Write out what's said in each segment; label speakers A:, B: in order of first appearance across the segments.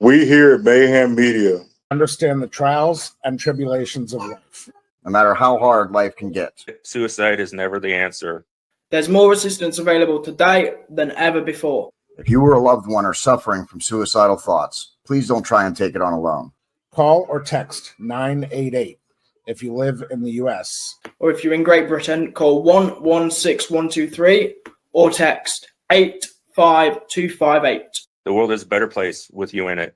A: We here at Mayhem Media
B: understand the trials and tribulations of life.
C: No matter how hard life can get.
D: Suicide is never the answer.
E: There's more assistance available today than ever before.
C: If you or a loved one are suffering from suicidal thoughts, please don't try and take it on alone.
B: Call or text 988 if you live in the U.S.
E: Or if you're in Great Britain, call 116123 or text 85258.
D: The world is a better place with you in it.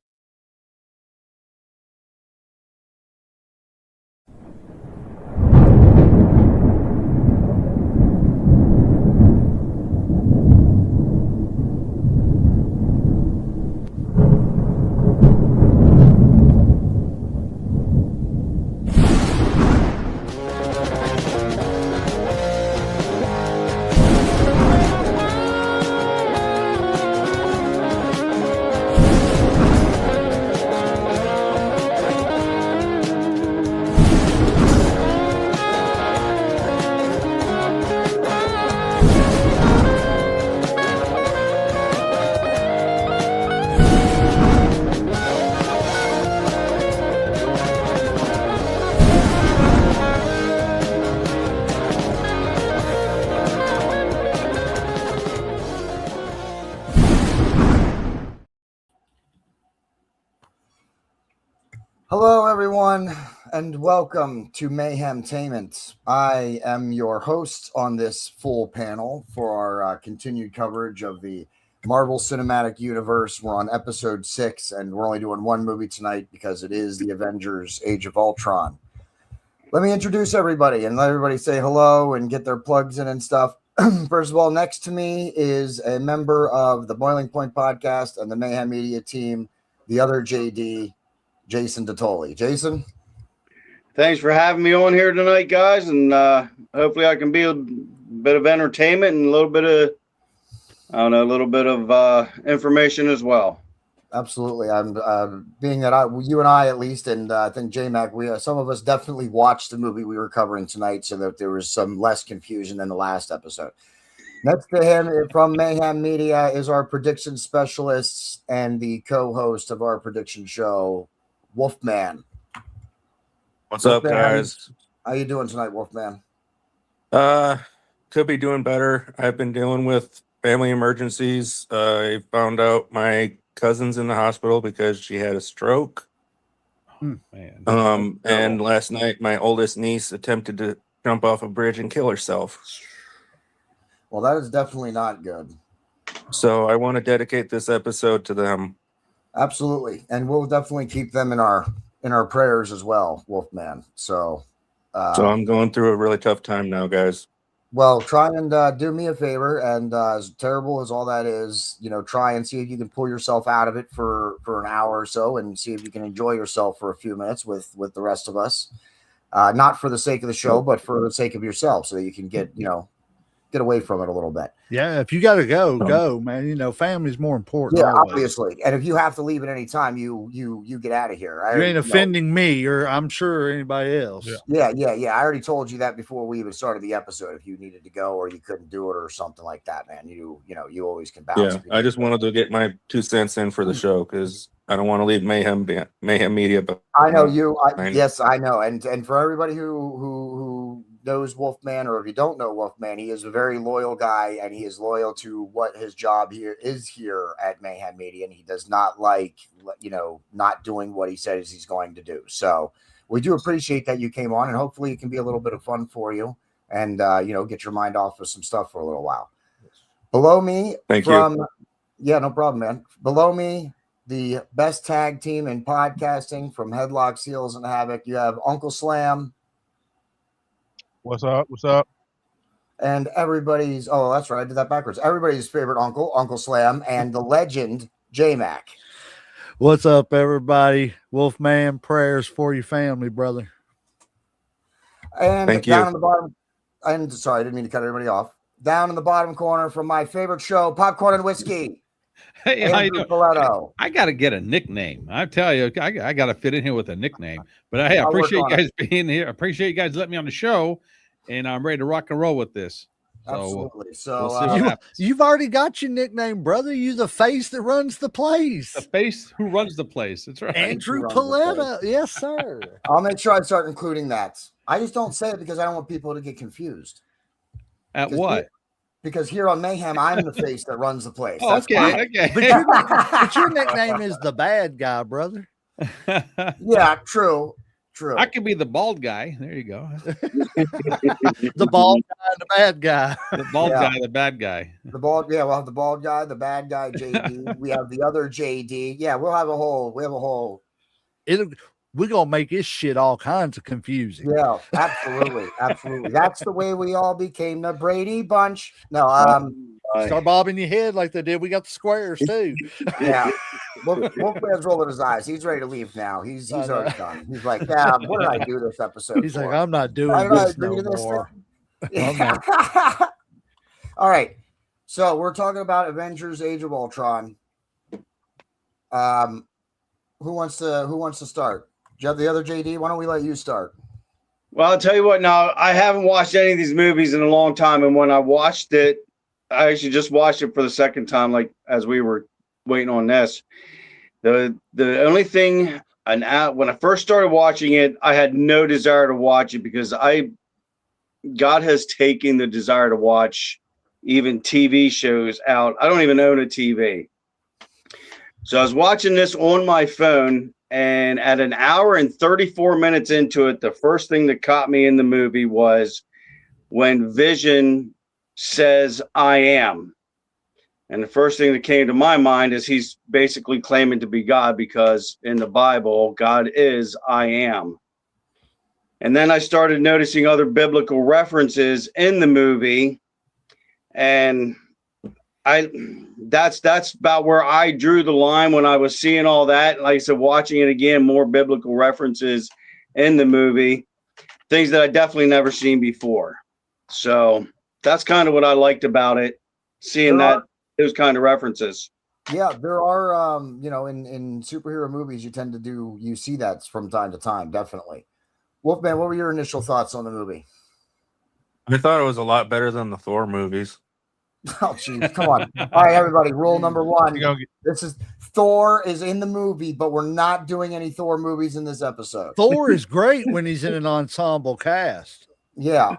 C: Hello, everyone, and welcome to Mayhem Tainment. I am your host on this full panel for our continued coverage of the Marvel Cinematic Universe. We're on episode 6, and we're only doing one movie tonight because it is the Avengers Age of Ultron. Let me introduce everybody and let everybody say hello and get their plugs in and stuff. First of all, next to me is a member of the Boiling Point podcast and the Mayhem Media team, the other JD, Jason Datoli. Jason?
F: Thanks for having me on here tonight, guys, and hopefully I can be a bit of entertainment and a little bit of information as well.
C: Absolutely. I'm being that you and I, at least, and I think J-Mac, some of us definitely watched the movie we were covering tonight so that there was some less confusion than the last episode. Next to him from Mayhem Media is our prediction specialist and the co-host of our prediction show, Wolfman.
D: What's up, guys?
C: How you doing tonight, Wolfman?
D: Could be doing better. I've been dealing with family emergencies. I found out my cousin's in the hospital because she had a stroke. And last night my oldest niece attempted to jump off a bridge and kill herself.
C: Well, that is definitely not good.
D: So I want to dedicate this episode to them.
C: Absolutely, and we'll definitely keep them in our prayers as well, Wolfman. So
D: I'm going through a really tough time now, guys.
C: Well, try and do me a favor, and as terrible as all that is, try and see if you can pull yourself out of it for an hour or so, and see if you can enjoy yourself for a few minutes with the rest of us. Not for the sake of the show, but for the sake of yourself, so that you can get away from it a little bit.
G: Yeah, if you got to go, man. Family's more important.
C: Yeah,
G: always.
C: Obviously. And if you have to leave at any time, you get out of here.
G: You ain't offending me, or I'm sure anybody else.
C: Yeah. I already told you that before we even started the episode. If you needed to go or you couldn't do it or something like that, man, you always can bounce.
D: Yeah, I just wanted to get my 2 cents in for the show because I don't want to leave Mayhem Media. But
C: I know you. Yes, I know. And for everybody who knows Wolfman, or if you don't know Wolfman, he is a very loyal guy, and he is loyal to what his job here at Mayhem Media, and he does not like not doing what he says he's going to do. So we do appreciate that you came on, and hopefully it can be a little bit of fun for you, and get your mind off of some stuff for a little while. Below me,
D: thank you.
C: Yeah, no problem, man. Below me, the best tag team in podcasting from Headlock, Seals, and Havoc. You have Uncle Slam.
H: What's up? What's up?
C: And everybody's, that's right, I did that backwards. Everybody's favorite Uncle Slam, and the legend, J-Mac.
G: What's up, everybody? Wolfman, prayers for your family, brother.
C: And
D: thank
C: down
D: you.
C: On the bottom, and sorry, I didn't mean to cut everybody off. Down in the bottom corner from my favorite show, Popcorn and Whiskey.
I: Hey,
C: Andrew Coletto.
I: I got to get a nickname. I tell you, I got to fit in here with a nickname. But hey, I appreciate you guys being here. I appreciate you guys letting me on the show, and I'm ready to rock and roll with this. So
C: Absolutely. So
I: we'll see what happens.
G: You've already got your nickname, brother. You the face that runs the place.
I: The face who runs the place. That's right.
G: Andrew
C: runs the
G: Paletta. Yes, sir.
C: I'll make sure I start including that. I just don't say it because I don't want people to get confused.
I: At
C: Because
I: what?
C: Because here on Mayhem, I'm the face that runs the place.
I: Oh,
C: That's
I: okay,
C: why.
I: okay.
G: But your nickname is the bad guy, brother.
C: Yeah, true.
I: I could be the bald guy. There you go.
G: The bald guy and the bad guy.
I: The bald
C: Yeah.
I: guy, the bad guy.
C: The bald, yeah, we'll have the bald guy, the bad guy, JD. We have the other JD. Yeah, we have a whole.
G: We're gonna make this shit all kinds of confusing.
C: Yeah, absolutely, absolutely. That's the way we all became the Brady Bunch. No,
G: Start bobbing your head like they did. We got the squares too.
C: yeah. Wolfman's rolling his eyes. He's ready to leave now. He's already done. He's like, yeah, what did I do this episode?
G: He's
C: for?
G: like, I'm not doing
C: Why did I
G: this no
C: agree to this
G: more.
C: thing?
G: I'm not.
C: All right. So we're talking about Avengers: Age of Ultron. Who wants to start? Do you have the other JD? Why don't we let you start?
F: Well, I'll tell you what. Now, I haven't watched any of these movies in a long time, and when I watched it, I actually just watched it for the second time, like as we were waiting on this. The only thing, when I first started watching it, I had no desire to watch it because God has taken the desire to watch even TV shows out. I don't even own a TV. So I was watching this on my phone, and at an hour and 34 minutes into it, the first thing that caught me in the movie was when Vision says, I am. And the first thing that came to my mind is he's basically claiming to be God because in the Bible, God is I am. And then I started noticing other biblical references in the movie. And that's about where I drew the line when I was seeing all that. Like I said, watching it again, more biblical references in the movie, things that I definitely never seen before. So that's kind of what I liked about it, seeing those kind of references.
C: Yeah, there are in superhero movies you see that from time to time, definitely. Wolfman, what were your initial thoughts on the movie?
D: I thought it was a lot better than the Thor movies.
C: Oh, jeez, come on. All right, everybody, rule number one. Thor is in the movie, but we're not doing any Thor movies in this episode.
G: Thor is great when he's in an ensemble cast.
C: Yeah.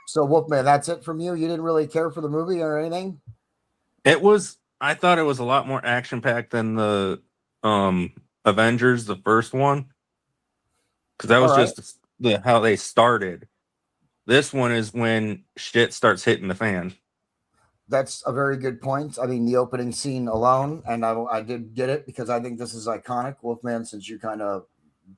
C: So Wolfman, that's it from you? You didn't really care for the movie or anything?
D: I thought it was a lot more action-packed than the Avengers, the first one. Because that was just how they started. This one is when shit starts hitting the fan.
C: That's a very good point. I mean, the opening scene alone, and I did get it because I think this is iconic. Wolfman, since you kind of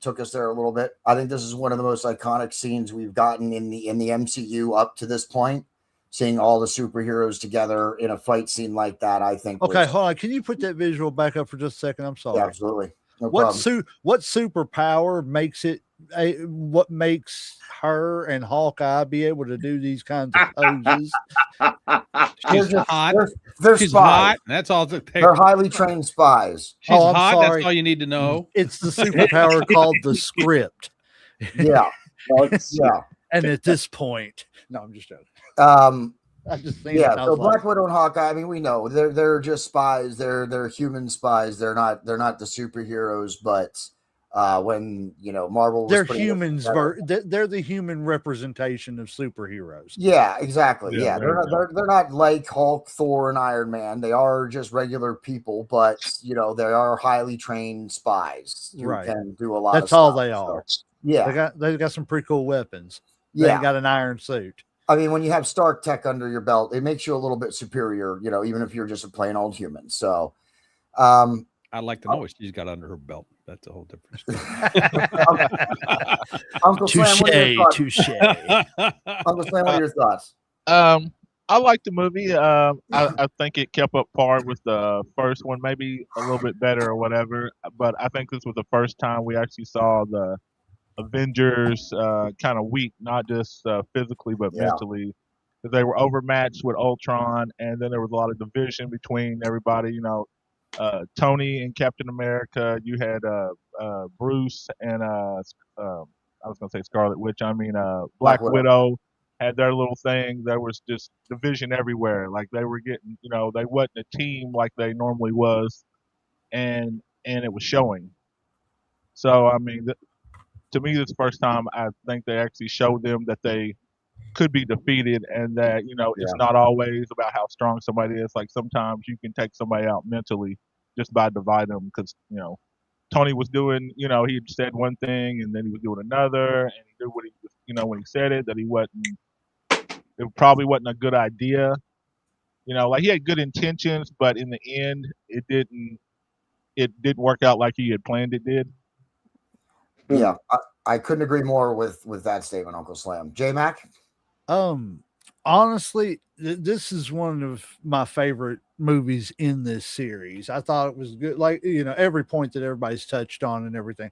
C: took us there a little bit, I think this is one of the most iconic scenes we've gotten in the MCU up to this point. Seeing all the superheroes together in a fight scene like that, I think.
G: Okay, hold on. Can you put that visual back up for just a second? I'm sorry.
C: Yeah, absolutely. No
G: what
C: problem.
G: What superpower makes it? What makes her and Hawkeye be able to do these kinds of poses?
I: She's hot.
C: They're
I: She's
C: spies.
I: hot. That's all.
C: They're highly trained spies.
I: She's
G: I'm
I: hot.
G: sorry.
I: That's all you need to know.
G: It's the superpower called the script.
C: Yeah. Yeah.
G: And at this point, no, I'm just joking. I just think
C: So Black Widow and Hawkeye, I mean, we know they're just spies. They're human spies. They're not the superheroes, but when Marvel was
G: they're
C: putting
G: humans. They're the human representation of superheroes.
C: Yeah, exactly.
H: Yeah,
C: they're not like Hulk, Thor, and Iron Man. They are just regular people, but they are highly trained spies who
G: Right.
C: can do a lot.
G: That's
C: of
G: all
C: stuff,
G: they
C: so,
G: are.
C: Yeah,
G: They got some pretty cool weapons. They
C: yeah.
G: got an iron suit.
C: I mean, when you have Stark tech under your belt, it makes you a little bit superior. Even if you're just a plain old human. So,
I: I'd like to know what she's got under her belt. That's a whole different story.
C: Uncle Slam, what are your thoughts?
G: Touche.
C: Uncle Slam, what are your thoughts?
H: I like the movie. I think it kept up par with the first one, maybe a little bit better or whatever. But I think this was the first time we actually saw the Avengers kind of weak, not just physically but mentally, because they were overmatched with Ultron, and then there was a lot of division between everybody. Tony and Captain America. You had Bruce and I was gonna say Scarlet Witch. I mean Black Widow. had their little thing. There was just division everywhere. Like they were getting, they wasn't a team like they normally was, and it was showing. So I mean, to me, this first time I think they actually showed them that they could be defeated, and that it's
C: Yeah.
H: not always about how strong somebody is. Like sometimes you can take somebody out mentally just by dividing them, because Tony was doing, he said one thing and then he was doing another, and he knew what he was, when he said it, that it probably wasn't a good idea. Like he had good intentions, but in the end, it didn't work out like he had planned it did.
C: Yeah, I couldn't agree more with that statement, Uncle Slam. J Mac.
G: Honestly, this is one of my favorite movies in this series. I thought it was good. Like, every point that everybody's touched on and everything.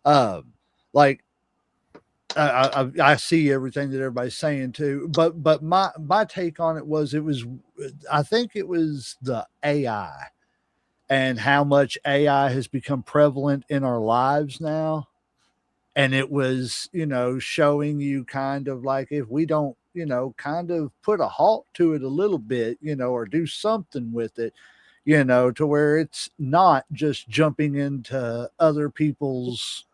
G: Like I see everything that everybody's saying too, but my take on it was, I think it was the AI and how much AI has become prevalent in our lives now. And it was, showing you kind of like, if we don't, kind of put a halt to it a little bit, or do something with it, to where it's not just jumping into other people's,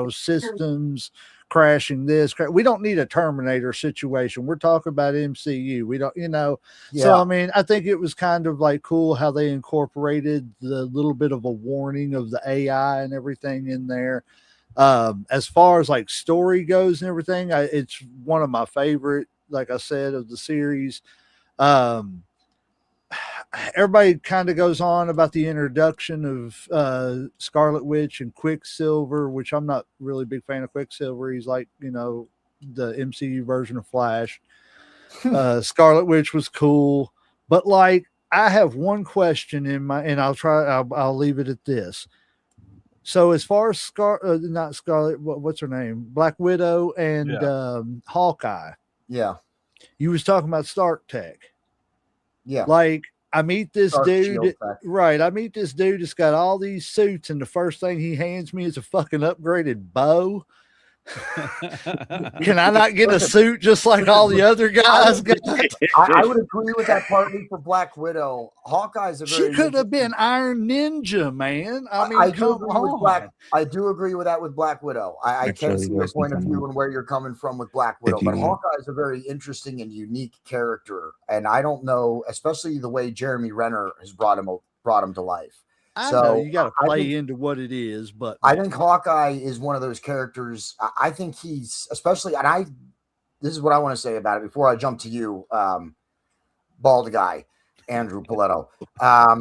G: systems, crashing this. We don't need a Terminator situation. We're talking about MCU. We don't,
C: Yeah.
G: So, I mean, I think it was kind of like cool how they incorporated the little bit of a warning of the AI and everything in there. As far as like story goes and everything, it's one of my favorite, like I said, of the series. Everybody kind of goes on about the introduction of Scarlet Witch and Quicksilver, which I'm not really a big fan of Quicksilver. He's like, the MCU version of Flash. Scarlet Witch was cool, but like I have one question and I'll leave it at this. So as far as not Scarlet, what's her name? Black Widow and Hawkeye.
C: Yeah.
G: You was talking about Stark Tech.
C: Yeah.
G: Like I meet this
C: Stark
G: dude,
C: Shield Tech.
G: right? I meet this dude that's got all these suits, and the first thing he hands me is a fucking upgraded bow. Can I not get a suit just like all the other guys?
C: I would agree with that partly for Black Widow. Hawkeye's
G: She could have been Iron Ninja, man. I mean,
C: I do agree with that with Black Widow. I can see your point of view and where you're coming from with Black Widow, but Hawkeye is a very interesting and unique character, and I don't know, especially the way Jeremy Renner has brought him to life.
G: I know you got to play into what it is, but
C: I think Hawkeye is one of those characters. I think he's especially, and this is what I want to say about it before I jump to you, bald guy, Andrew Paletto,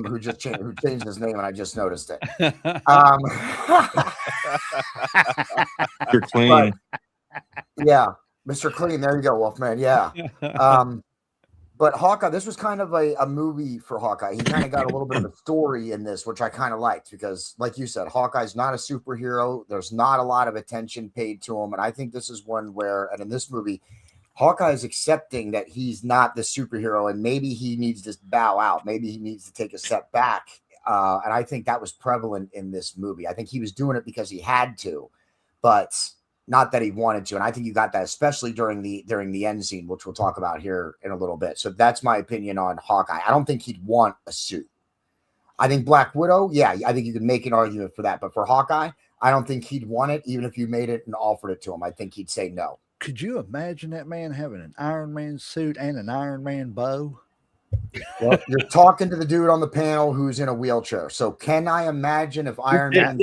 C: who changed his name, and I just noticed it.
D: You're clean.
C: Yeah, Mr. Clean. There you go, Wolfman. Yeah. But Hawkeye, this was kind of a movie for Hawkeye. He kind of got a little bit of a story in this, which I kind of liked because, like you said, Hawkeye's not a superhero. There's not a lot of attention paid to him. And I think this is one where, and in this movie, Hawkeye is accepting that he's not the superhero and maybe he needs to bow out. Maybe he needs to take a step back. And I think that was prevalent in this movie. I think he was doing it because he had to, but not that he wanted to. And I think you got that, especially during the end scene, which we'll talk about here in a little bit. So that's my opinion on Hawkeye. I don't think he'd want a suit. I think Black Widow, yeah, I think you could make an argument for that. But for Hawkeye, I don't think he'd want it, even if you made it and offered it to him. I think he'd say no.
G: Could you imagine that man having an Iron Man suit and an Iron Man bow?
C: Well, you're talking to the dude on the panel who's in a wheelchair. So can I imagine if Iron Man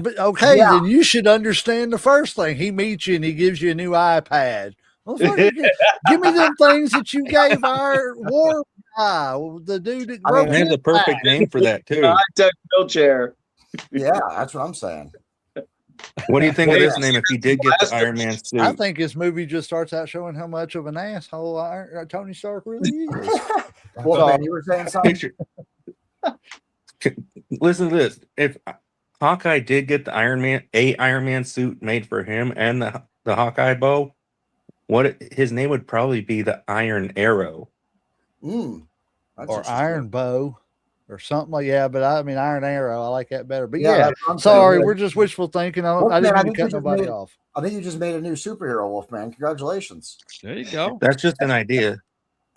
G: But okay, then you should understand the first thing. He meets you and he gives you a new iPad. Well, give me them things that you gave our war guy, the dude that
D: broke his the perfect name for that too.
F: High-tech wheelchair.
C: Yeah, that's what I'm saying.
D: What do you think of this name if he did get the Iron Man suit?
G: I think this movie just starts out showing how much of an asshole Tony Stark really is.
C: Well, man, you were saying something?
D: Listen to this. If Hawkeye did get the Iron Man suit made for him and the Hawkeye bow, his name would probably be the Iron Arrow.
G: Or Iron Bow. or something like but I mean Iron Arrow, I like that better. But
C: Yeah,
G: yeah,
C: that's what I'm saying.
G: sorry,
C: Yeah.
G: we're just wishful thinking. I
C: Wolfman,
G: didn't
C: I
G: mean to
C: think you
G: cut
C: just
G: nobody
C: made-
G: off.
C: I think you just made a new superhero, Wolfman. Congratulations.
I: There you go.
D: That's just an idea.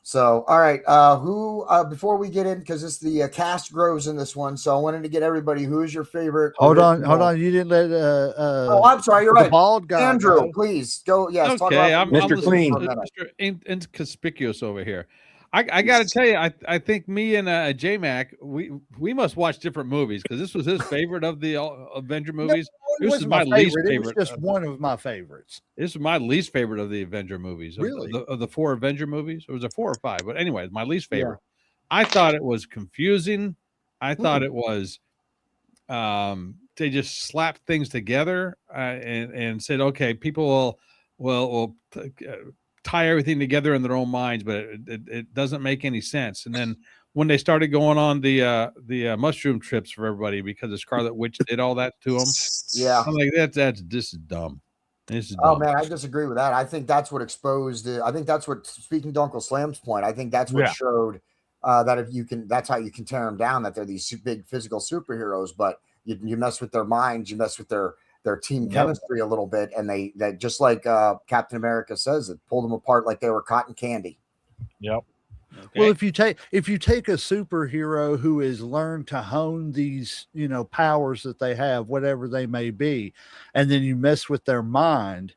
C: So, all right, who before we get in, because this the cast grows in this one, so I wanted to get everybody. Who is your favorite?
G: Hold on. You didn't let
C: Oh, I'm sorry. You're
G: the
C: right.
G: bald guy
C: Andrew,
G: go.
C: please go. Yes, talk
I: Okay,
C: about
I: I'm
D: Mr.
I: listening
D: Clean.
I: to Mr. Inconspicuous over here. I got to tell you, I think me and J-Mac, we must watch different movies because this was his favorite of the Avenger movies.
G: It
I: This is
G: wasn't
I: my least
G: favorite. It
I: favorite.
G: was just one of my favorites.
I: This is my least favorite of the Avenger movies.
G: Really?
I: Of the 4 Avenger movies? Or was it 4 or 5? But anyway, my least favorite. I thought it was confusing. I thought it was they just slapped things together and said, okay, people will tie everything together in their own minds, but it doesn't make any sense. And then when they started going on the mushroom trips for everybody because the Scarlet Witch did all that to them,
C: Yeah,
I: I'm like, this is dumb. This is
C: oh
I: dumb.
C: man, I disagree with that. I think that's what exposed it. I think that's what, speaking to Uncle Slam's point, I think that's what
H: Yeah.
C: showed that if you can, that's how you can tear them down. That they're these big physical superheroes, but you mess with their minds, you mess with their team chemistry a little bit, and they just like Captain America says, it pulled them apart like they were cotton candy.
H: Yep.
I: Okay.
G: Well, if you take a superhero who has learned to hone these, powers that they have, whatever they may be, and then you mess with their mind,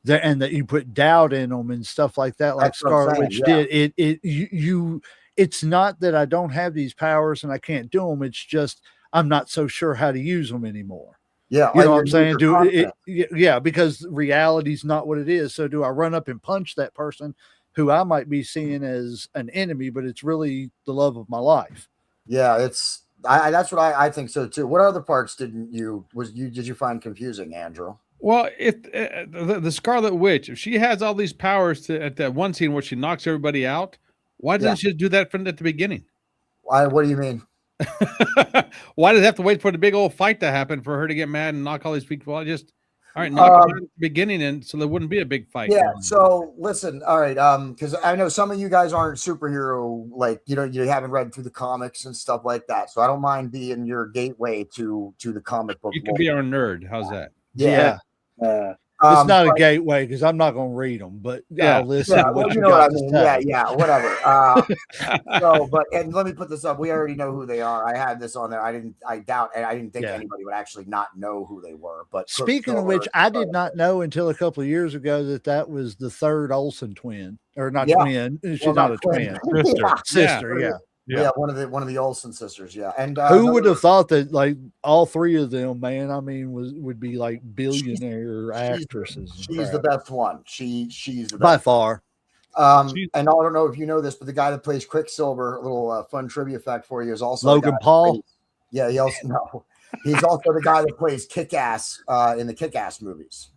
G: and that you put doubt in them and stuff like that, like
C: That's what I'm
G: Scarlet
C: saying,
G: Witch
C: yeah.
G: did. It's not that I don't have these powers and I can't do them. It's just I'm not so sure how to use them anymore.
C: Yeah,
G: You know what I'm
C: and
G: saying?
C: you're
G: Because reality's not what it is. So do I run up and punch that person who I might be seeing as an enemy, but it's really the love of my life?
C: Yeah, it's that's what I think so too. What other parts did you find confusing, Andrew?
I: Well, if the Scarlet Witch, if she has all these powers at that one scene where she knocks everybody out, why doesn't she do that from at the beginning?
C: What do you mean?
I: Why does it have to wait for the big old fight to happen for her to get mad and knock all these people? All right, knock them out at the beginning, and so there wouldn't be a big fight.
C: Yeah. So listen, all right, because I know some of you guys aren't superhero, like you haven't read through the comics and stuff like that. So I don't mind being your gateway to the comic book.
I: You can be our nerd. How's that?
G: Yeah. It's not a gateway because I'm not going to read them, but I'll listen.
C: Yeah,
G: to what
C: well,
G: you
C: know what I
G: got to
C: mean.
G: say.
C: Yeah, whatever. And let me put this up. We already know who they are. I had this on there. I didn't think anybody would actually not know who they were. But
G: Speaking of which, I did not know until a couple of years ago that was the third Olsen twin, or not twin. She's not a twin. Sister. Yeah.
C: Yeah, one of the Olsen sisters. Yeah, and
G: who would have thought that like all three of them, man? I mean, would be like billionaire actresses.
C: She's the best one. She's the best
G: by far.
C: And I don't know if you know this, but the guy that plays Quicksilver, a little fun trivia fact for you, is also
G: Logan Paul.
C: He's also the guy that plays Kick-Ass in the Kick-Ass movies.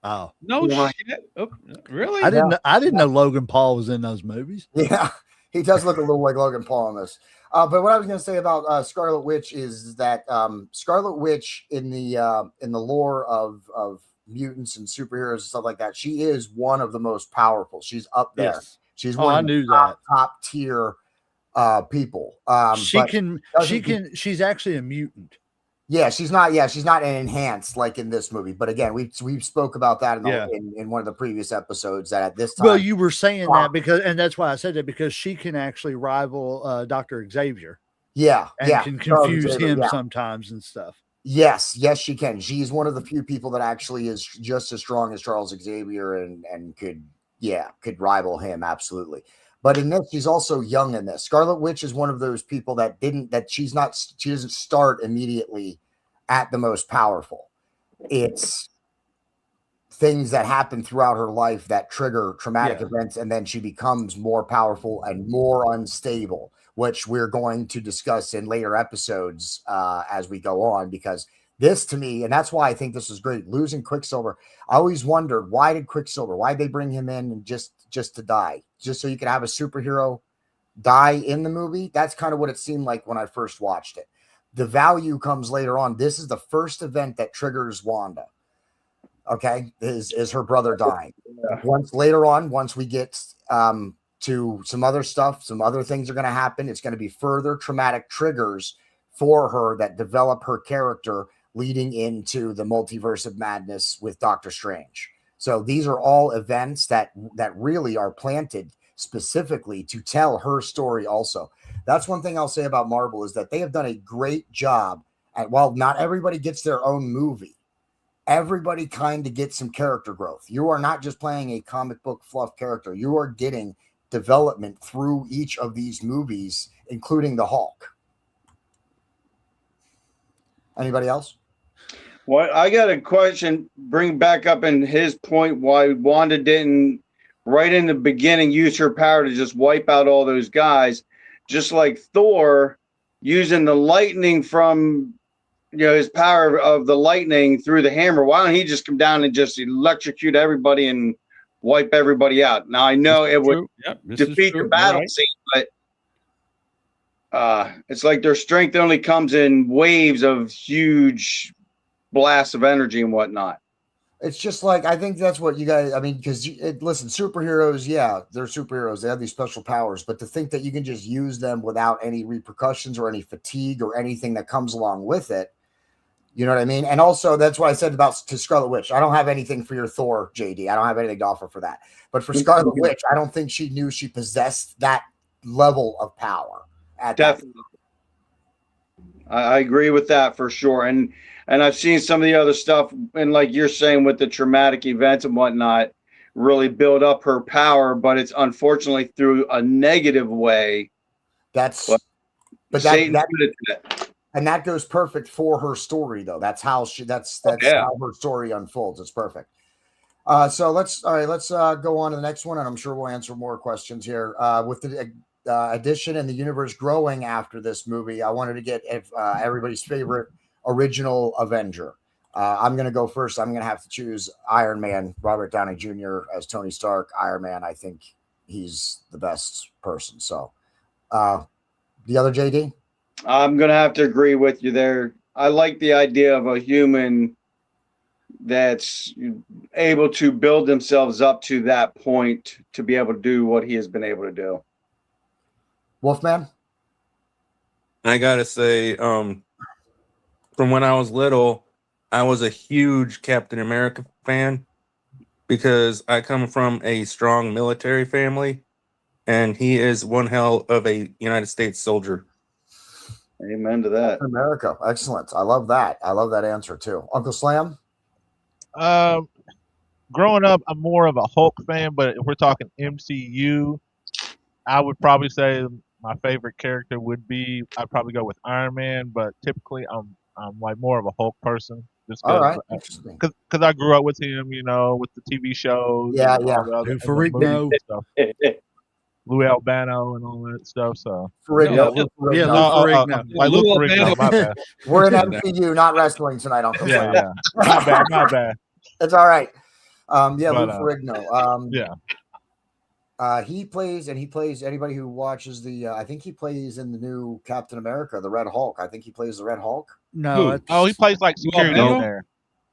G: Oh
I: no shit! Oh, really?
G: I didn't know Logan Paul was in those movies.
C: Yeah. He does look a little like Logan Paul in this. But what I was going to say about Scarlet Witch is that Scarlet Witch in the lore of mutants and superheroes and stuff like that, she is one of the most powerful. She's up there. Yes. She's one of the top tier people.
G: She's actually a mutant.
C: Yeah, she's not an enhanced like in this movie. But again, we spoke about that in one of the previous episodes that at this time.
G: Well, you were saying that and that's why I said that, because she can actually rival Dr. Xavier.
C: Yeah.
G: And can confuse him sometimes and stuff.
C: Yes, she can. She's one of the few people that actually is just as strong as Charles Xavier and could rival him, absolutely. But in this, she's also young in this. Scarlet Witch is one of those people she doesn't start immediately at the most powerful. It's things that happen throughout her life that trigger traumatic events, and then she becomes more powerful and more unstable, which we're going to discuss in later episodes as we go on, because this to me, and that's why I think this is great, losing Quicksilver. I always wondered, why did they bring him in and just to die, just so you could have a superhero die in the movie? That's kind of what it seemed like when I first watched it. The value comes later on. This is the first event that triggers Wanda. Okay, is her brother dying. Once we get to some other stuff. Some other things are going to happen. It's going to be further traumatic triggers for her that develop her character leading into the multiverse of madness with Doctor Strange. So these are all events that really are planted specifically to tell her story also. That's one thing I'll say about Marvel is that they have done a great job at, while not everybody gets their own movie, everybody kind of gets some character growth. You are not just playing a comic book fluff character. You are getting development through each of these movies, including the Hulk. Anybody else?
F: Well, I got a question. Bring back up in his point why Wanda didn't, right in the beginning, use her power to just wipe out all those guys, just like Thor using the lightning from, his power of the lightning through the hammer. Why don't he just come down and just electrocute everybody and wipe everybody out? Now I know it would defeat the battle scene, but it's like their strength only comes in waves of huge blasts of energy and whatnot.
C: It's just like, I think that's what you guys, I mean, because listen, superheroes, yeah, they're superheroes. They have these special powers, but to think that you can just use them without any repercussions or any fatigue or anything that comes along with it, you know what I mean? And also, that's what I said to Scarlet Witch. I don't have anything for your Thor, JD. I don't have anything to offer for that. But for Scarlet Witch, I don't think she knew she possessed that level of power.
F: Definitely. I agree with that for sure. And I've seen some of the other stuff, and like you're saying with the traumatic events and whatnot, really build up her power, but it's unfortunately through a negative way.
C: But and that goes perfect for her story, though. That's how how her story unfolds. It's perfect. So let's go on to the next one, and I'm sure we'll answer more questions here. With the addition and the universe growing after this movie, I wanted to get everybody's favorite original Avenger. I'm going to go first. I'm going to have to choose Iron Man, Robert Downey Jr. as Tony Stark. Iron Man, I think he's the best person. So the other JD?
F: I'm going to have to agree with you there. I like the idea of a human that's able to build themselves up to that point to be able to do what he has been able to do.
C: Wolfman?
D: I got to say, from when I was little, I was a huge Captain America fan because I come from a strong military family, and he is one hell of a United States soldier.
F: Amen to that.
C: America. Excellent. I love that. I love that answer too. Uncle Slam?
H: Growing up, I'm more of a Hulk fan, but if we're talking MCU, I would probably say my favorite character would be, I'd probably go with Iron Man, but typically I'm like more of a Hulk person. Just
C: all right,
H: because I grew up with him, with the TV shows.
C: Yeah.
G: Who Ferrigno?
H: Lou Albano and all that stuff. So
C: Ferrigno.
H: Like Lou Ferrigno. My bad.
C: We're in MCU, not wrestling tonight, Uncle Slam.
H: Yeah. My bad.
C: It's all right. Lou Ferrigno. He plays anybody who watches I think he plays in the new Captain America, the Red Hulk. I think he plays the Red Hulk.
G: No.
H: He plays like security in there.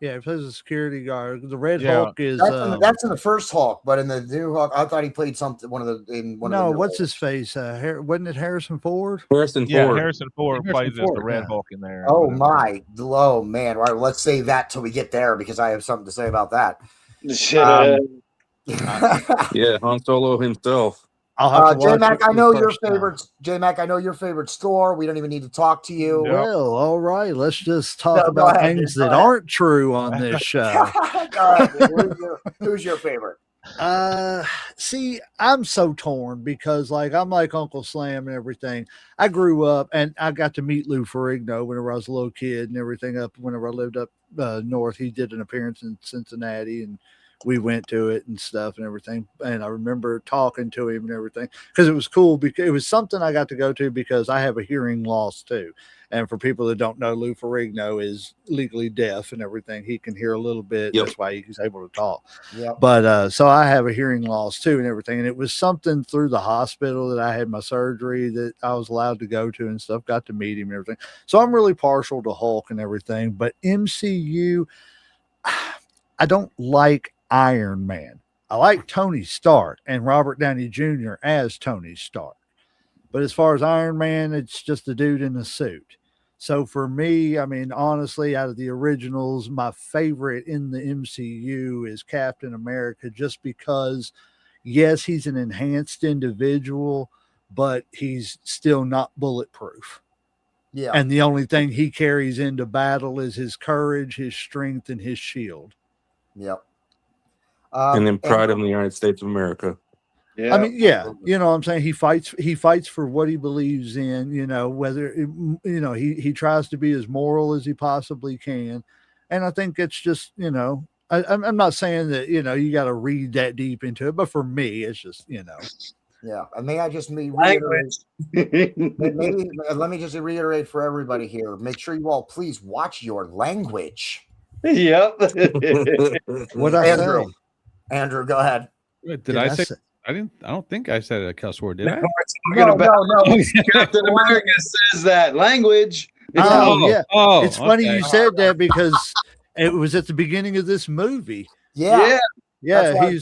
G: Yeah, he plays a security guard. The Red Hulk is
C: that's in the first Hulk, but in the new Hulk, I thought he played something.
G: What's his face? Wasn't it Harrison Ford?
D: Harrison Ford.
H: Harrison Ford plays as the Red Hulk in there.
C: Oh man! Right, let's save that till we get there because I have something to say about that.
D: Yeah, Han Solo himself.
C: J-Mac, I know your favorite. J-Mac, I know your favorite store. We don't even need to talk to you.
G: Well, all right. Let's just talk about things that aren't true on this show.
C: Who's your favorite?
G: See, I'm so torn because I'm like Uncle Slam and everything. I grew up and I got to meet Lou Ferrigno whenever I was a little kid and everything. Whenever I lived up north, he did an appearance in Cincinnati and we went to it and stuff and everything. And I remember talking to him and everything because it was cool because it was something I got to go to because I have a hearing loss too. And for people that don't know, Lou Ferrigno is legally deaf and everything. He can hear a little bit.
D: Yep.
G: That's why he's able to talk.
C: Yep.
G: But so I have a hearing loss too and everything. And it was something through the hospital that I had my surgery that I was allowed to go to and stuff, got to meet him and everything. So I'm really partial to Hulk and everything. But MCU, I don't like Iron Man. I like Tony Stark and Robert Downey Jr. as Tony Stark. But as far as Iron Man, it's just a dude in a suit. So for me, I mean, honestly, out of the originals, my favorite in the MCU is Captain America, just because, yes, he's an enhanced individual, but he's still not bulletproof.
C: Yeah.
G: And the only thing he carries into battle is his courage, his strength, and his shield.
C: Yep.
D: And then pride of the United States of America.
F: Yeah.
G: I mean, yeah, you know what I'm saying? He fights for what he believes in, you know, whether, you know, he tries to be as moral as he possibly can. And I think it's just, you know, I'm not saying that, you know, you got to read that deep into it, but for me, it's just, you know.
C: Yeah. And may I just reiterate, maybe, let me just reiterate for everybody here. Make sure you all please watch your language.
F: Yep.
G: What I say?
C: Andrew, go ahead.
I: Did I say? I don't think I said a cuss word, did I?
C: No.
F: Captain America says that language.
G: Oh, yeah.
I: Oh,
G: it's funny you said that because it was at the beginning of this movie.
C: Yeah.
G: Yeah,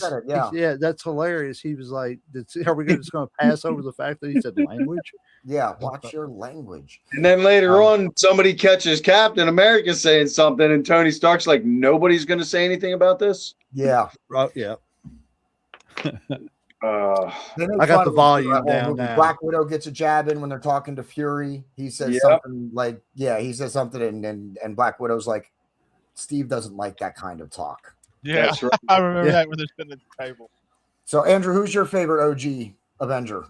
C: yeah,
G: that's hilarious. He was like, "Are we just going to pass over the fact that he said language?"
C: Yeah, watch your language.
F: And then later on, somebody catches Captain America saying something, and Tony Stark's like, "Nobody's going to say anything about this."
C: Yeah,
G: yeah.
C: I
G: got the volume down now.
C: Black Widow gets a jab in when they're talking to Fury. He says something like, he says something, and Black Widow's like, Steve doesn't like that kind of talk.
H: Yeah,
F: That's right.
H: I remember that when they're sitting at the table.
C: So, Andrew, who's your favorite OG Avenger?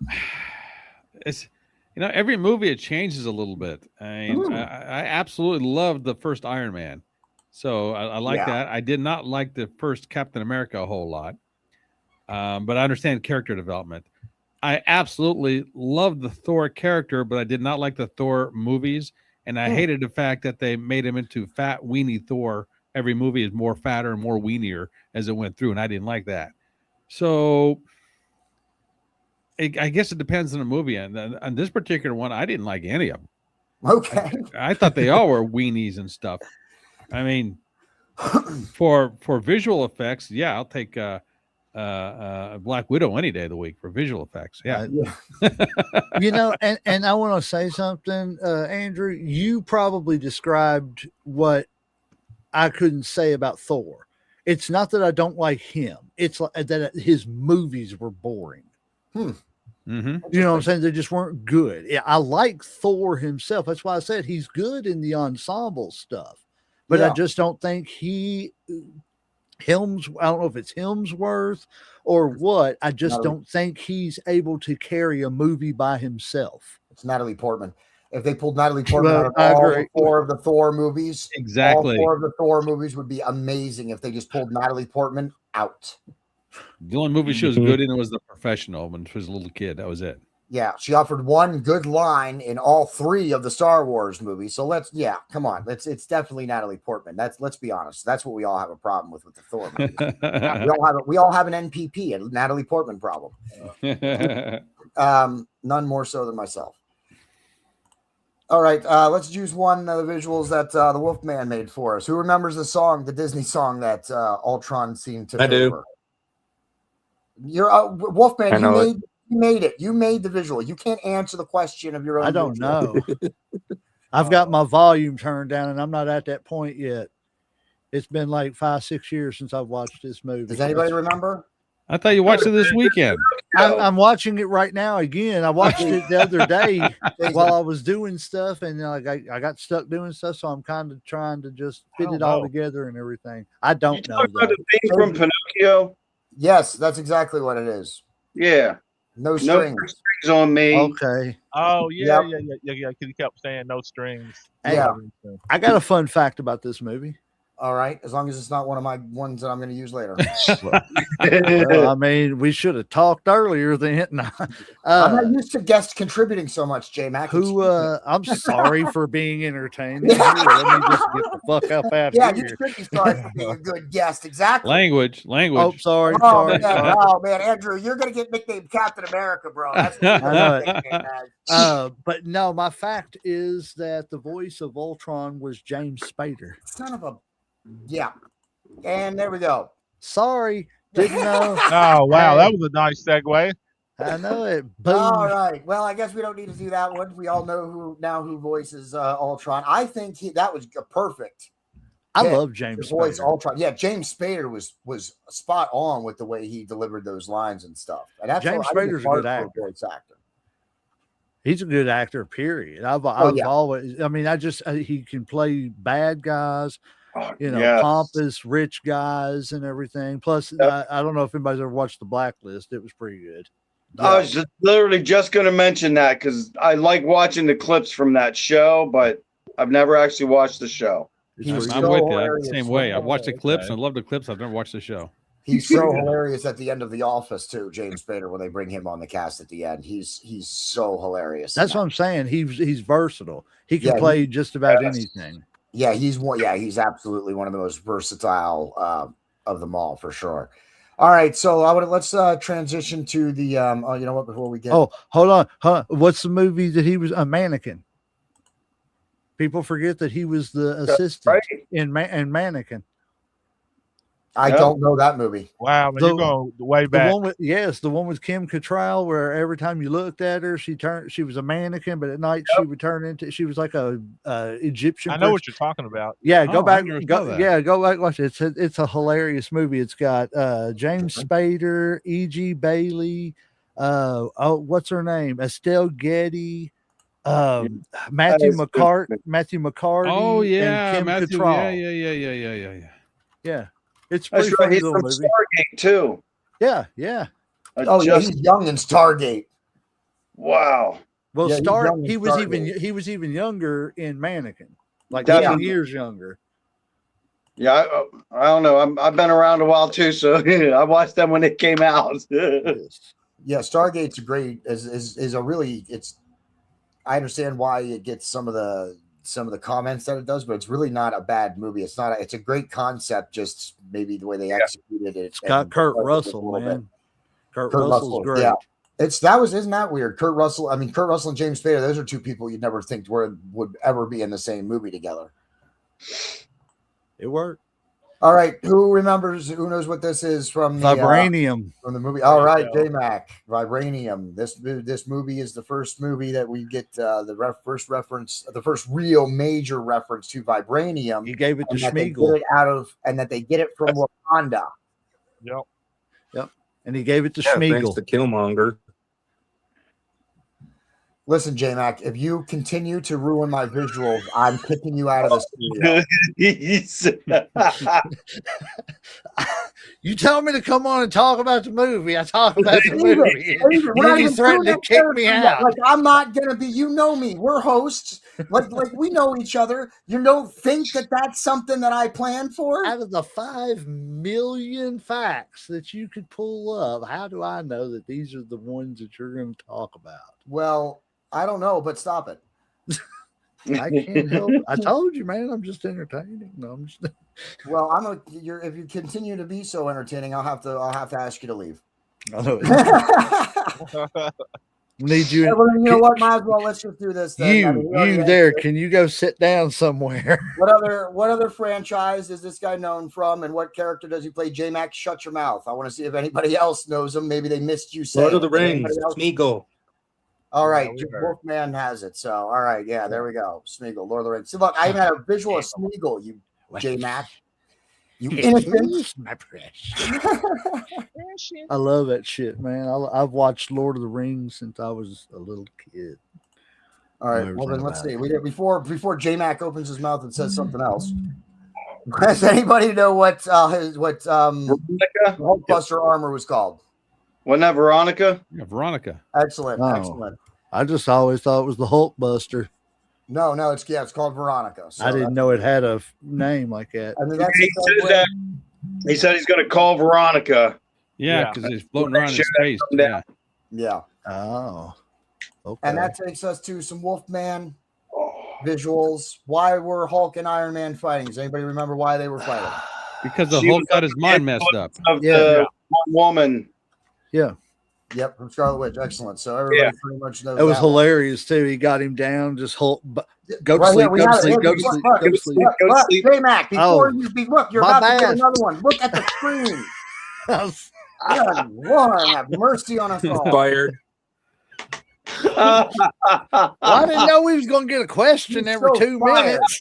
I: It's, you know, every movie it changes a little bit. I mean, I absolutely loved the first Iron Man, so I like that. I did not like the first Captain America a whole lot. But I understand character development. I absolutely loved the Thor character, but I did not like the Thor movies. And I hated the fact that they made him into fat, weenie Thor. Every movie is more fatter and more weenier as it went through. And I didn't like that. So I guess it depends on the movie. And on this particular one, I didn't like any of them.
C: Okay.
I: I thought they all were weenies and stuff. I mean, for visual effects, yeah, I'll take Black Widow any day of the week for visual effects. Yeah.
G: You know, and I want to say something, Andrew, you probably described what I couldn't say about Thor. It's not that I don't like him. It's like that his movies were boring.
I: Mm-hmm.
G: You know what I'm saying? They just weren't good. Yeah, I like Thor himself. That's why I said he's good in the ensemble stuff, but I just don't think I don't know if it's Hemsworth or what. I just don't think he's able to carry a movie by himself.
C: It's Natalie Portman. If they pulled Natalie Portman out of all 4 of the Thor movies,
I: exactly,
C: all 4 of the Thor movies would be amazing if they just pulled Natalie Portman out.
I: The only movie she was good in was The Professional when she was a little kid. That was it.
C: Yeah, she offered one good line in all 3 of the Star Wars movies. So come on. It's definitely Natalie Portman. Let's be honest. That's what we all have a problem with the Thor movies. we all have an NPP, a Natalie Portman problem. None more so than myself. All right, let's use one of the visuals that the Wolfman made for us. Who remembers the song, the Disney song that Ultron seemed to favor? You're Wolfman. You made it. You made the visual. You can't answer the question of your own.
G: I don't know. I've got my volume turned down, and I'm not at that point yet. It's been like 5-6 years since I've watched this movie.
C: Does anybody remember?
I: I thought you watched it this weekend.
G: I'm watching it right now again. I watched it the other day while I was doing stuff, and I got stuck doing stuff, so I'm kind of trying to just fit it all together and everything. I don't know.
F: About the thing from Pinocchio?
C: Yes, that's exactly what it is.
F: Yeah.
C: No strings.
F: No strings on me.
G: Okay.
H: Oh, yeah. Because he kept saying no strings.
C: Yeah.
G: I got a fun fact about this movie.
C: All right, as long as it's not one of my ones that I'm going to use later.
G: Well, I mean, we should have talked earlier then.
C: I'm not used to guests contributing so much, J-Mac.
G: I'm sorry for being entertaining. Let me just get the fuck up out of here.
C: You should be sorry for being a good guest. Exactly.
I: Language.
G: Oh, sorry.
C: Oh, man, Andrew, you're going to get nicknamed Captain America, bro. That's what
G: but no, my fact is that the voice of Ultron was James Spader.
C: Son of a... Yeah. And there we go.
G: Sorry. Didn't know.
H: Oh wow,
G: Hey.
H: that was a nice segue.
G: I know it. Boom.
C: All right. Well, I guess we don't need to do that one. We all know who voices Ultron. I think that was a perfect.
G: I
C: pick
G: love James
C: to voice
G: Spader.
C: Ultron. Yeah, James Spader was spot on with the way he delivered those lines and stuff. And that's
G: James
C: I think
G: Spader's
C: it's
G: a
C: hard
G: good
C: for
G: actor.
C: voice actor.
G: He's a good actor, period. I've
C: yeah.
G: always, I mean, he can play bad guys,
F: Yes.
G: pompous, rich guys and everything. Plus, I don't know if anybody's ever watched The Blacklist. It was pretty good.
F: I was literally just going to mention that because I like watching the clips from that show, but I've never actually watched the show.
C: He was
I: I'm
C: so
I: with you. I'm
C: hilarious.
I: the same way. I watched the clips.
H: Okay.
I: I love the clips. I've never watched the show.
C: He's so hilarious at the end of The Office too, James Spader, when they bring him on the cast at the end. He's so hilarious.
G: That's what I'm saying. He's versatile. He can
C: Yeah,
G: play just about
F: yes.
G: anything.
C: Yeah, he's absolutely one of the most versatile of them all for sure. All right, so let's transition to the you know what, before we get
G: Oh, hold on. What's the movie that he was a mannequin? People forget that he was the assistant
F: right.
G: in Mannequin.
C: I
F: Yeah.
C: don't know that movie.
H: Wow, man, you're going way
G: The
H: back.
G: one with Kim Cattrall, where every time you looked at her, she was a mannequin, but at night she was like a Egyptian.
H: I know what you're talking about.
G: Yeah,
I: Oh,
G: go
I: I
G: back.
I: never saw that.
G: Yeah, go back. Watch it. It's a hilarious movie. It's got James Spader, E.G. Bailey, what's her name? Estelle Getty, Matthew McCarthy.
I: Oh yeah,
G: and Kim
I: Matthew.
G: Cattrall.
I: Yeah.
G: Yeah, it's a pretty
F: That's right.
G: funny
F: He's
G: little
F: from
G: movie.
F: Stargate too.
G: Yeah.
C: He's young in Stargate.
F: Wow.
G: Well,
C: Yeah, he's young in
G: he was even younger in Mannequin, like 10 years younger.
F: Yeah, I don't know. I've been around a while too, so I watched them when they came out.
C: Yeah, Stargate's a great is a really I understand why it gets some of the comments that it does, but it's really not a bad movie. It's a great concept, just maybe the way they executed it.
G: It's got Kurt Russell, man. Kurt Russell's great.
C: Yeah. Isn't that weird? Kurt Russell and James Spader, those are two people you'd never think would ever be in the same movie together.
G: It worked.
C: All right, who knows what this is from the
G: Vibranium.
C: from the movie? All right, J-Mac, Vibranium. This movie is the first movie that we get the first real major reference to Vibranium.
G: He gave it to
C: and that they
G: Schmeagol.
C: get it and that they get it from Wakanda.
H: Yep.
G: And he gave it to
D: Thanks
G: Schmeagol.
D: to Killmonger.
C: Listen, J-Mac, if you continue to ruin my visuals, I'm kicking you out of the studio.
G: You tell me to come on and talk about the movie. I talk about the movie.
C: We're not
G: You
C: even
G: threatened
C: doing
G: to
C: that
G: kick me
C: character yet.
G: out.
C: Like, I'm not gonna be. You know me. We're hosts. Like we know each other. You don't think that that's something that I planned for?
G: Out of the 5 million facts that you could pull up, how do I know that these are the ones that you're going to talk about?
C: Well, I don't know, but stop it.
G: I can't help it. I told you, man. I'm just entertaining. No, I'm just.
C: Well, if you continue to be so entertaining, I'll have to ask you to leave.
G: I know it. Need you.
C: Yeah, well, you know what? Might as well. Let's just do this. Then.
G: You there? Can you go sit down somewhere?
C: What other franchise is this guy known from, and what character does he play? J-Mac, shut your mouth. I want to see if anybody else knows him. Maybe they missed you saying.
D: Lord of the Rings, Smeagol.
C: All right,
H: Yeah,
C: Wolfman has it. So, all right, yeah, there we go. Smeagol, Lord of the Rings. See, look, I even had a visual of Smeagol. You J-Mac, you innocent.
G: My precious. I love that shit, man. I've watched Lord of the Rings since I was a little kid.
C: All right, well then let's see. We did before J-Mac opens his mouth and says something else. Does anybody know what Hulkbuster armor was called?
F: Wasn't that Veronica?
I: Yeah, Veronica.
C: Excellent,
G: Oh.
C: excellent.
G: I just always thought it was the Hulkbuster.
C: No, it's called Veronica. So
G: I didn't know it had a name like that.
C: I mean, that's
F: He said he's going to call Veronica.
I: Yeah, because he's floating around in space. Yeah.
C: yeah.
G: Oh, okay.
C: And that takes us to some Wolfman visuals. Why were Hulk and Iron Man fighting? Does anybody remember why they were fighting?
I: Because the
F: She
I: Hulk
F: was
I: got his mind messed up.
F: Of
G: Yeah.
F: the one woman.
G: Yeah,
C: Yep, from Scarlet Witch. Excellent. So everybody pretty much knows
G: that was
C: that
G: hilarious too. He got him down, just Hulk. Go to
C: Right
G: sleep.
C: here, we
G: Go to
C: have it.
G: sleep. Go to
C: Look,
G: sleep.
C: look,
G: Go to sleep.
C: Look, J-Mac, before
G: Oh,
C: you look, you're
G: my
C: about to
G: bad.
C: get another one. Look at the screen. Good Lord, have mercy on us all.
D: Fired.
G: Well, I didn't know we was going to get a question
C: You're
G: every
C: so
G: 2
C: fired.
G: minutes.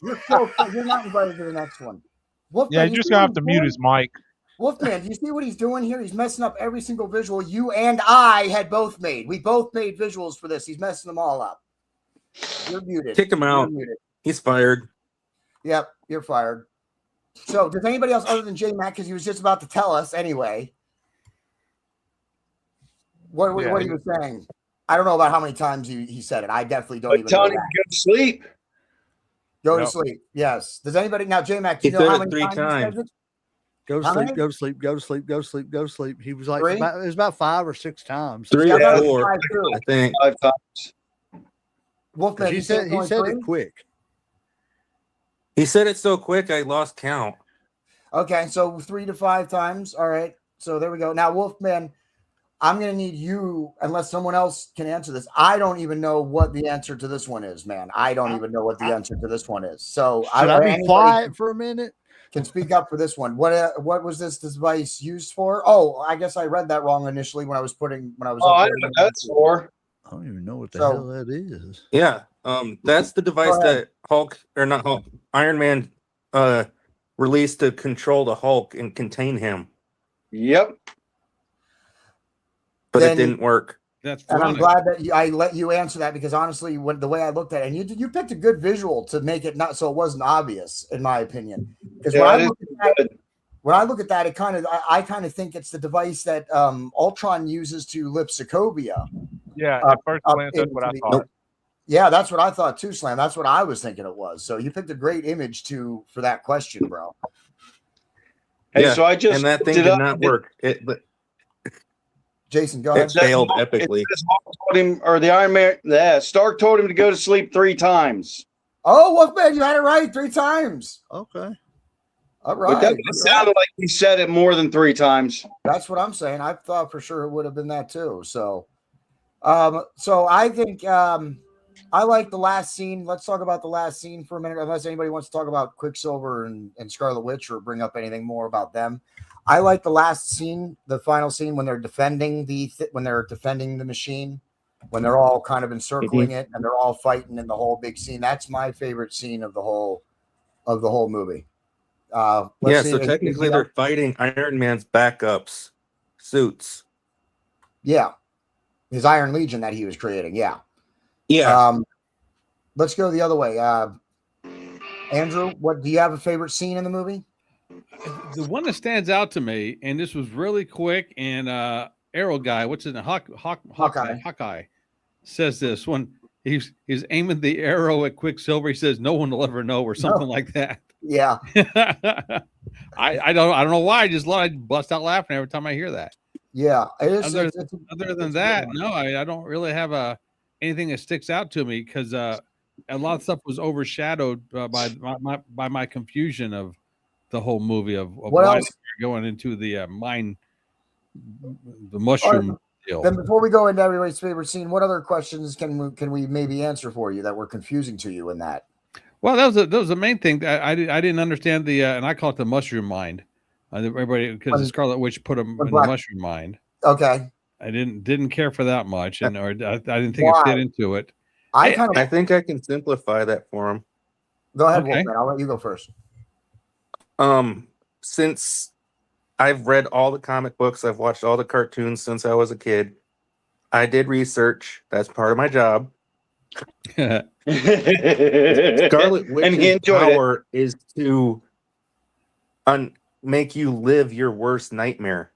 C: You're not invited to the next one. Wolfman,
H: Yeah, you just gonna have to mute his mic.
C: Wolfman, do you see what he's doing here? He's messing up every single visual you and I had both made. We both made visuals for this. He's messing them all up. You're muted.
D: Kick him out.
C: You're muted.
D: He's fired.
C: Yep, you're fired. So, does anybody else other than J Mac, because he was just about to tell us anyway, what he was saying? I don't know about how many times he said it. I definitely don't even know
F: Telling him
C: that.
F: to go to sleep.
C: Go to
H: Nope.
C: sleep. Yes. Does anybody now, J Mac? Do
D: He
C: you know how
D: said it
C: many
D: 3
C: times?
D: times.
C: He says it?
G: Go to
C: How
G: sleep,
C: many?
G: go to sleep, go to sleep, go to sleep, go to sleep. He was like,
C: Three?
G: it was about 5 or 6 times.
D: 3
C: Yeah,
D: or
C: that was
D: 4,
C: 5 too.
D: I think.
F: 5 times.
C: Wolfman,
G: He
C: you
G: said
C: only
G: it
C: 3?
G: quick.
D: He said it so quick, I lost count.
C: Okay, so 3 to 5 times. All right. So there we go. Now, Wolfman, I'm going to need you, unless someone else can answer this. I don't even know what the answer to this one is, man. I don't even know what the answer to this one is. So
G: Should I be
C: anybody
G: quiet for a minute?
C: can speak up for this one. What was this device used for? Oh, I guess I read that wrong initially when I was
F: Oh, I know
C: uploading
F: what that's for.
G: I don't even know what the
C: So-
G: hell that is.
D: Yeah. That's the device
C: ahead.
D: that Iron Man released to control the Hulk and contain him.
F: Yep.
D: But
C: Then-
D: it didn't work.
I: That's
C: And I'm
I: funny.
C: glad that I let you answer that, because honestly, the way I looked at it, and you picked a good visual to make it not so it wasn't obvious, in my opinion. Because
F: Yeah,
C: when
F: it
C: I
F: is
C: look at that,
F: good.
C: when I look at that, it I kind of think it's the device that Ultron uses to lift Sokovia.
H: Yeah,
C: Up-
H: at first
C: up
H: glance, that's what I
C: into the-
H: thought.
C: Yeah, that's what I thought too, Slam. That's what I was thinking it was. So you picked a great image for that question, bro.
F: Hey,
D: Yeah,
F: so I just
D: and that thing
F: looked it
D: did
F: up.
D: not work.
C: Jason, go
D: It
C: ahead.
D: failed
F: It
D: epically.
F: says Hulk told him, or the Iron Man, Stark told him to go to sleep 3 times.
C: Oh, Wolfman, you had it right 3 times.
G: Okay.
C: All
F: But
C: right.
F: that it sounded like he said it more than 3 times.
C: That's what I'm saying. I thought for sure it would have been that too. So I think I like the last scene. Let's talk about the last scene for a minute, unless anybody wants to talk about Quicksilver and Scarlet Witch or bring up anything more about them. I like the last scene, the final scene when they're defending the machine, when they're all kind of encircling it and they're all fighting in the whole big scene. That's my favorite scene of the whole movie.
D: Yeah, so technically they're fighting Iron Man's backups suits.
C: Yeah, his Iron Legion that he was creating. Yeah.
D: Yeah.
C: Let's go the other way. Andrew, what do you have a favorite scene in the movie?
I: The one that stands out to me, and this was really quick, and Arrow guy, what's his name? Hawkeye says this when he's aiming the arrow at Quicksilver. He says, "No one will ever know," or something like that.
C: Yeah.
I: I don't know why. I just bust out laughing every time I hear that.
C: Yeah. It is.
I: Other than that, no, I don't really have anything that sticks out to me, because a lot of stuff was overshadowed by my confusion of the whole movie of
C: What
I: why
C: else?
I: they're going into the mushroom deal.
C: Then before we go into everybody's favorite scene, what other questions can we maybe answer for you that were confusing to you in that?
I: Well, that was the main thing that I didn't understand and I call it the mushroom mind. Everybody, because the Scarlet Witch put him in the mushroom mind.
C: Okay.
I: I didn't care for that much, or I didn't think
C: Why?
I: it fit into it.
D: I think I can simplify that for him.
C: Go ahead,
I: Okay.
C: Wolfman. I'll let you go first.
D: Since I've read all the comic books, I've watched all the cartoons since I was a kid. I did research. That's part of my job. Scarlet
F: And he
D: Witch's
F: enjoyed it.
D: power is to make you live your worst nightmare.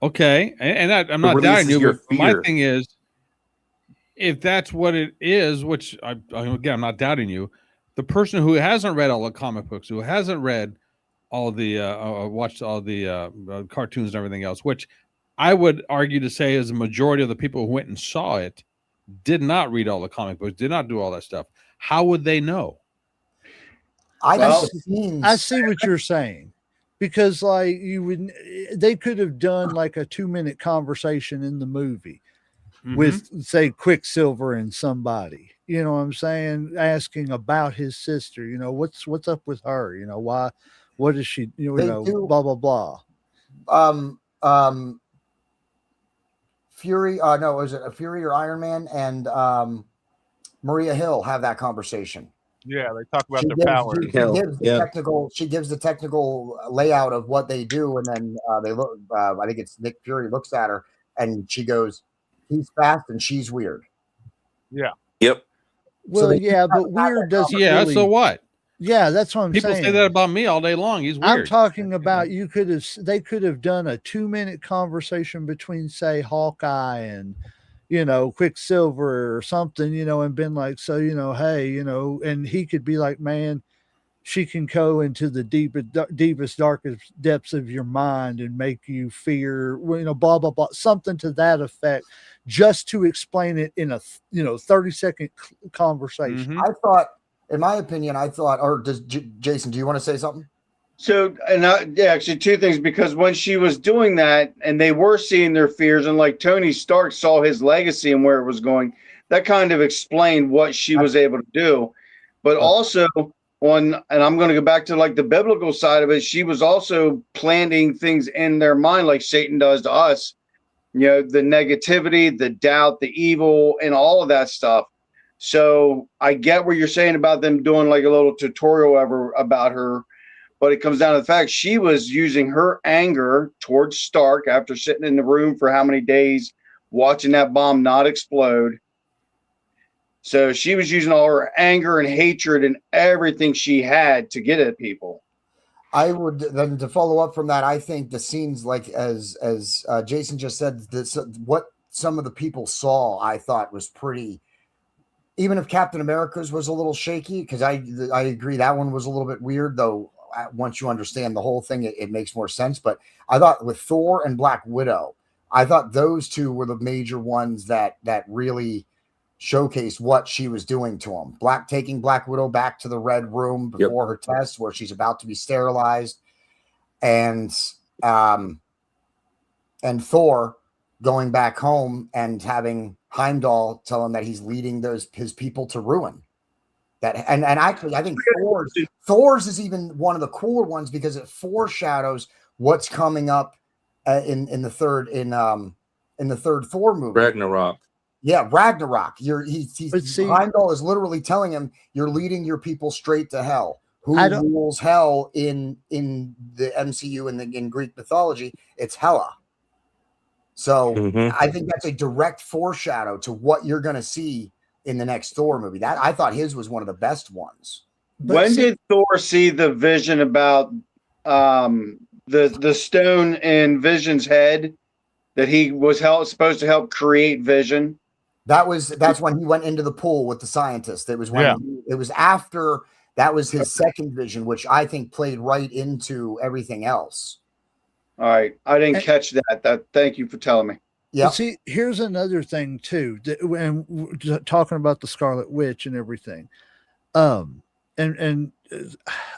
I: Okay, and I'm not
D: releases
I: doubting you.
D: your
I: But my
D: fear.
I: thing is, if that's what it is, which again, I'm not doubting you. The person who hasn't read all the comic books, who hasn't read all the watched all the cartoons and everything else, which I would argue to say is a majority of the people who went and saw it did not read all the comic books, did not do all that stuff. How would they know?
C: I
G: see what you're saying, because like they could have done like a 2-minute conversation in the movie with, say, Quicksilver and somebody, you know what I'm saying, asking about his sister, what's up with her, why What is she? You
C: They
G: know,
C: do-
G: blah blah blah.
C: Fury. No, is it a Fury or Iron Man and Maria Hill have that conversation?
H: Yeah, they talk about
C: She
H: their
C: gives,
H: powers.
C: she
D: Hill,
C: gives the
D: yeah.
C: technical. She gives the technical layout of what they do, and then they look. I think it's Nick Fury looks at her, and she goes, "He's fast and she's weird."
H: Yeah.
D: Yep.
G: Well,
C: they
G: yeah, but weird doesn't
I: Yeah,
G: really.
I: so what?
G: Yeah, that's what I'm
I: People
G: saying.
I: say that about me all day long. He's
G: I'm
I: weird.
G: talking about they could have done a 2-minute conversation between, say, Hawkeye and, you know, Quicksilver or something, you know, and been like, so, you know, hey, you know, and he could be like, man, she can go into the deepest, darkest depths of your mind and make you fear, you know, blah, blah, blah, something to that effect, just to explain it in a, 30-second conversation.
I: Mhm.
C: I thought, in my opinion, or does Jason? Do you want to say something?
F: So, actually, two things, because when she was doing that and they were seeing their fears, and like Tony Stark saw his legacy and where it was going, that kind of explained what she was able to do. But also, and I'm going to go back to like the biblical side of it, she was also planting things in their mind like Satan does to us, you know, the negativity, the doubt, the evil, and all of that stuff. So I get what you're saying about them doing like a little tutorial ever about her, but it comes down to the fact she was using her anger towards Stark after sitting in the room for how many days watching that bomb not explode. So she was using all her anger and hatred and everything she had to get at people.
C: I would then, to follow up from that, I think the scenes, like as Jason just said, what some of the people saw, I thought was pretty. Even if Captain America's was a little shaky, because I agree that one was a little bit weird, though. Once you understand the whole thing, it makes more sense. But I thought with Thor and Black Widow, I thought those two were the major ones that really showcased what she was doing to him. Taking Black Widow back to the Red Room before her test, where she's about to be sterilized, and Thor going back home and having Heimdall tell him that he's leading his people to ruin. And actually, I think Thor's is even one of the cooler ones because it foreshadows what's coming up in the third Thor movie,
D: Ragnarok.
C: Yeah, Ragnarok. Heimdall is literally telling him, "You're leading your people straight to hell." Who rules hell in the MCU and in Greek mythology? It's Hela. So I think that's a direct foreshadow to what you're going to see in the next Thor movie. That I thought his was one of the best ones.
F: When did Thor see the vision about the stone in Vision's head that he was supposed to help create Vision?
C: That's when he went into the pool with the scientist. It was it was after that was his second vision, which I think played right into everything else.
F: All right, I didn't catch that. Thank you for telling me.
G: Yeah. See, here's another thing too. When we're talking about the Scarlet Witch and everything, and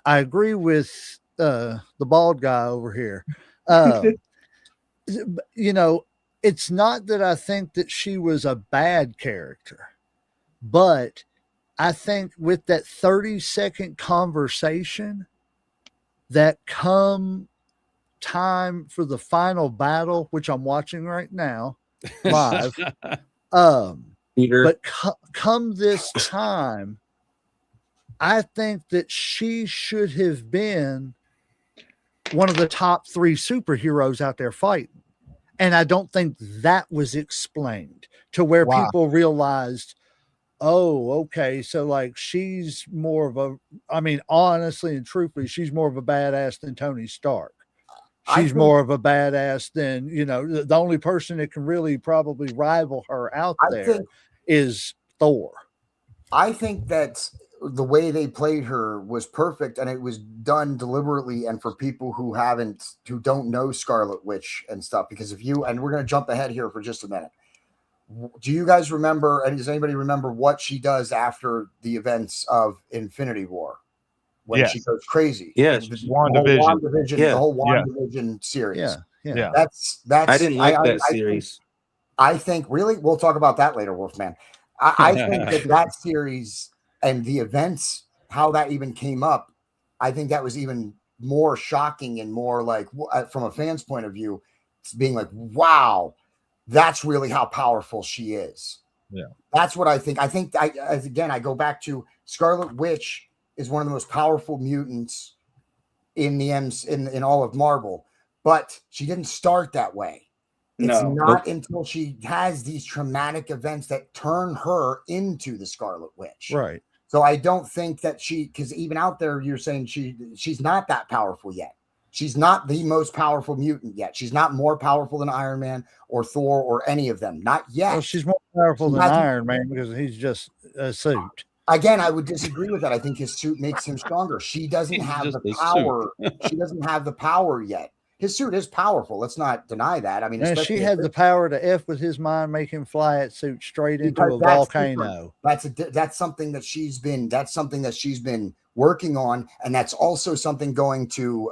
G: I agree with the bald guy over here. You know, it's not that I think that she was a bad character, but I think with that 30-second conversation, that come time for the final battle, which I'm watching right now live. But come this time, I think that she should have been one of the top 3 superheroes out there fighting. And I don't think that was explained to where people realized, oh, okay. So like she's more of honestly and truthfully, she's more of a badass than Tony Stark. She's more of a badass than, the only person that can really probably rival her out there is Thor.
C: I think that the way they played her was perfect, and it was done deliberately. And for people who don't know Scarlet Witch and stuff, because and we're going to jump ahead here for just a minute. Do you guys remember, and does anybody remember what she does after the events of Infinity War? When she goes crazy.
D: Yes.
C: WandaVision.
D: Yeah.
C: The whole WandaVision series.
G: Yeah.
C: That's
D: I didn't like that series.
C: I think really, we'll talk about that later, Wolfman. I think that series and the events, how that even came up, I think that was even more shocking and more like, from a fan's point of view, it's being like, wow, that's really how powerful she is.
H: Yeah.
C: That's what I think. I think I go back to Scarlet Witch is one of the most powerful mutants in all of Marvel, but she didn't start that way. It's not until she has these traumatic events that turn her into the Scarlet Witch.
G: Right.
C: So I don't think that because even out there, you're saying she's not that powerful yet. She's not the most powerful mutant yet. She's not more powerful than Iron Man or Thor or any of them. Not yet.
G: Well, she's more powerful than Iron Man because he's just a suit.
C: Again, I would disagree with that. I think his suit makes him stronger. She doesn't have the power. She doesn't have the power yet. His suit is powerful. Let's not deny that. I mean,
G: and she had the power to F with his mind, make him fly that suit straight into a volcano.
C: That's something that she's been working on, and that's also something going to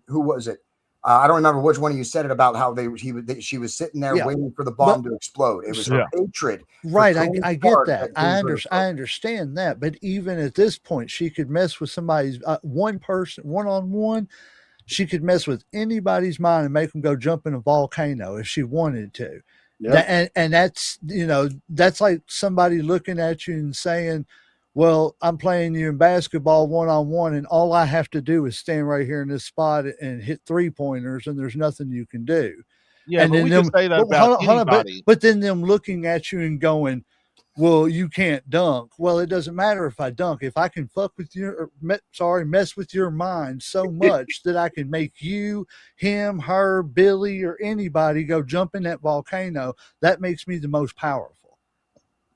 C: who was it? I don't remember which one of you said it about how she was sitting there waiting for the bomb to explode. It was her hatred.
G: Right. I get that. I understand that. But even at this point, she could mess with somebody's one person, one-on-one. She could mess with anybody's mind and make them go jump in a volcano if she wanted to. Yep. And that's, that's like somebody looking at you and saying, well, I'm playing you in basketball one-on-one, and all I have to do is stand right here in this spot and hit 3-pointers, and there's nothing you can do.
H: Yeah,
G: and
H: but we can say that about anybody.
G: But then them looking at you and going, well, you can't dunk. Well, it doesn't matter if I dunk. If I can mess with your mind so much that I can make you, him, her, Billy, or anybody go jump in that volcano, that makes me the most powerful.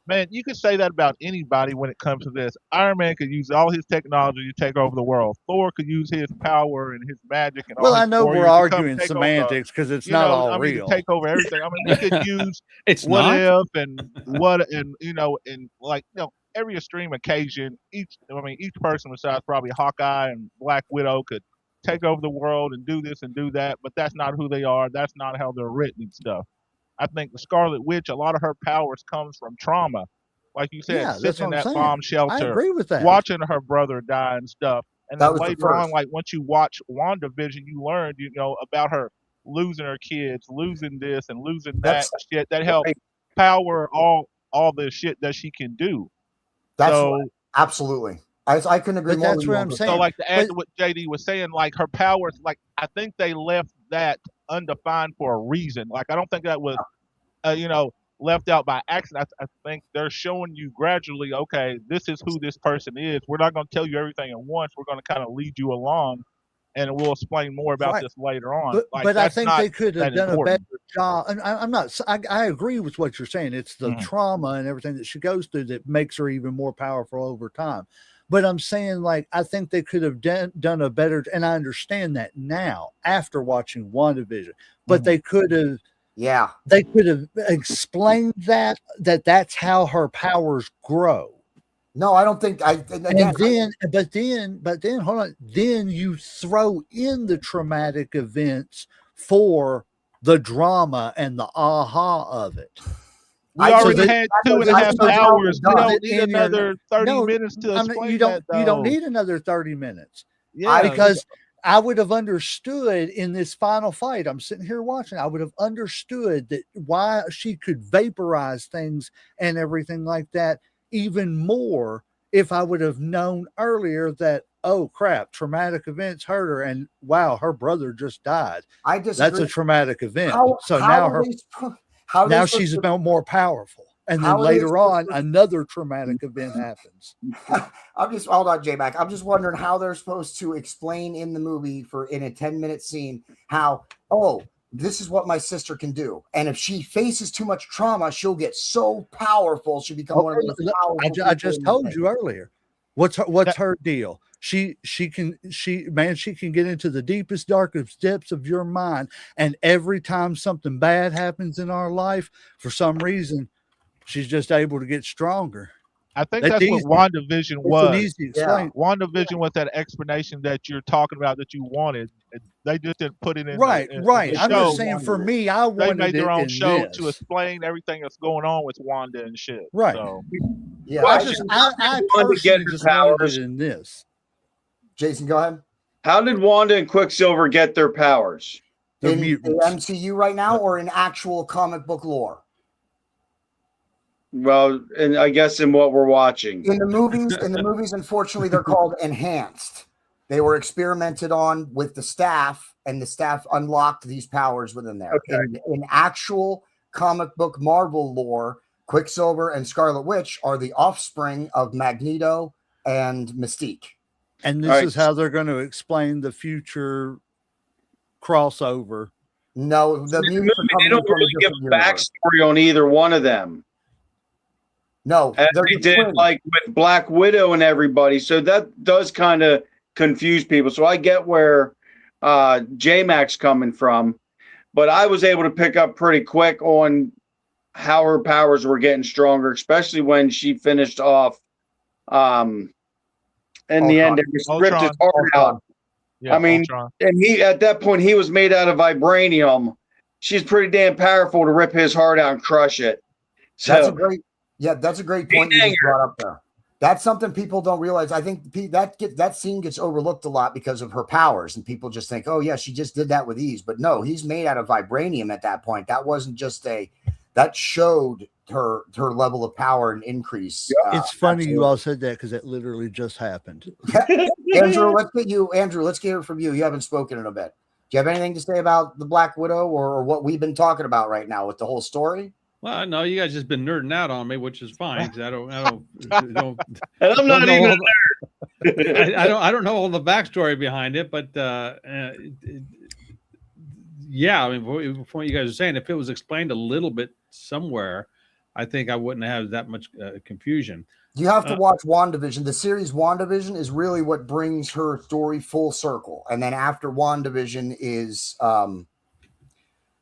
H: Man, you can say that about anybody when it comes to this. Iron Man could use all his technology to take over the world. Thor could use his power and his magic and all.
G: Well, I know we're arguing semantics because it's not all real.
H: To take over everything. I mean, we could use
I: it's
H: what
I: not.
H: if and what and every extreme occasion. Each person besides probably Hawkeye and Black Widow could take over the world and do this and do that, but that's not who they are. That's not how they're written and stuff. I think the Scarlet Witch, a lot of her powers comes from trauma. Like you said, sitting in that bomb shelter,
G: I agree with that.
H: Watching her brother die and stuff. And then later on, like once you watch WandaVision, you learn, about her losing her kids, losing this and losing that shit. That helped power all the shit that she can do.
C: Absolutely. I couldn't agree more.
G: That's what I'm saying.
H: So, like to add to what JD was saying, like her powers, like I think they left that undefined for a reason. Like I don't think that was, left out by accident. I think they're showing you gradually, okay, this is who this person is. We're not going to tell you everything at once. We're going to kind of lead you along, and we'll explain more about this later on.
G: But I think they could have done a better job. And I agree with what you're saying. It's the trauma and everything that she goes through that makes her even more powerful over time. But I'm saying, I think they could have done a better, and I understand that now after watching WandaVision, but they could have, they could have explained that's how her powers grow.
C: No, I don't think
G: but then hold on. Then you throw in the traumatic events for the drama and the aha of it.
H: We already had 2.5 hours. We don't need another 30 minutes to explain that.
G: You don't need another 30 minutes.
H: Yeah,
G: because I would have understood in this final fight. I'm sitting here watching. I would have understood that why she could vaporize things and everything like that even more if I would have known earlier that, oh crap, traumatic events hurt her, and wow, her brother just died. That's a traumatic event. Now she's more powerful. And then later on, another traumatic event happens.
C: Hold on, J-Mac. I'm just wondering how they're supposed to explain in the movie in a 10-minute scene how, this is what my sister can do. And if she faces too much trauma, she'll get so powerful. She'll become one of the most powerful.
G: I just told you earlier. What's her deal? She can get into the deepest, darkest depths of your mind. And every time something bad happens in our life, for some reason, she's just able to get stronger.
H: I think that's what WandaVision was.
G: Easy to explain.
H: WandaVision was that explanation that you're talking about that you wanted. They just didn't put it in.
G: Right. I'm just saying, for me, I wanted
H: they made their own show
G: this
H: to explain everything that's going on with Wanda and shit.
G: Right.
H: So.
G: Yeah. I personally just wanted it in this.
C: Jason, go ahead.
F: How did Wanda and Quicksilver get their powers?
G: They're
C: in the
G: mutants.
C: MCU right now, or in actual comic book lore?
F: Well, and I guess in what we're watching.
C: In the movies, unfortunately, they're called enhanced. They were experimented on with the staff, and the staff unlocked these powers within there.
F: Okay.
C: In actual comic book Marvel lore, Quicksilver and Scarlet Witch are the offspring of Magneto and Mystique.
G: And this
F: All right.
G: is how they're going to explain the future crossover.
C: No, the
F: In the
C: mutants are
F: movie,
C: coming
F: they don't
C: from a
F: really give
C: different
F: a
C: universe.
F: backstory on either one of them.
C: No,
F: As
C: they're
F: they
C: the
F: did
C: twins.
F: like with Black Widow and everybody. So that does kind of confuse people. So I get where J-Mac's coming from, but I was able to pick up pretty quick on how her powers were getting stronger, especially when she finished off in the end, it ripped his
H: Ultron.
F: heart out.
H: Yeah,
F: I mean,
H: Ultron.
F: and he at that point he was made out of vibranium. She's pretty damn powerful to rip his heart out and crush it.
C: That's
F: So
C: a great point you just brought up there. That's something people don't realize. I think that scene gets overlooked a lot because of her powers, and people just think, "Oh yeah, she just did that with ease." But no, he's made out of vibranium at that point. That wasn't just that showed her level of power and increase.
G: It's funny you all said that because it literally just happened.
C: Andrew, let's get it from you. You haven't spoken in a bit. Do you have anything to say about the Black Widow or what we've been talking about right now with the whole story?
I: Well, no, you guys just been nerding out on me, which is fine because I don't,
F: and I'm not
I: know
F: even
I: all I don't know all the backstory behind it, but yeah, I mean, from what you guys are saying, if it was explained a little bit somewhere, I think I wouldn't have that much confusion.
C: You have to watch WandaVision. The series WandaVision is really what brings her story full circle. And then after WandaVision is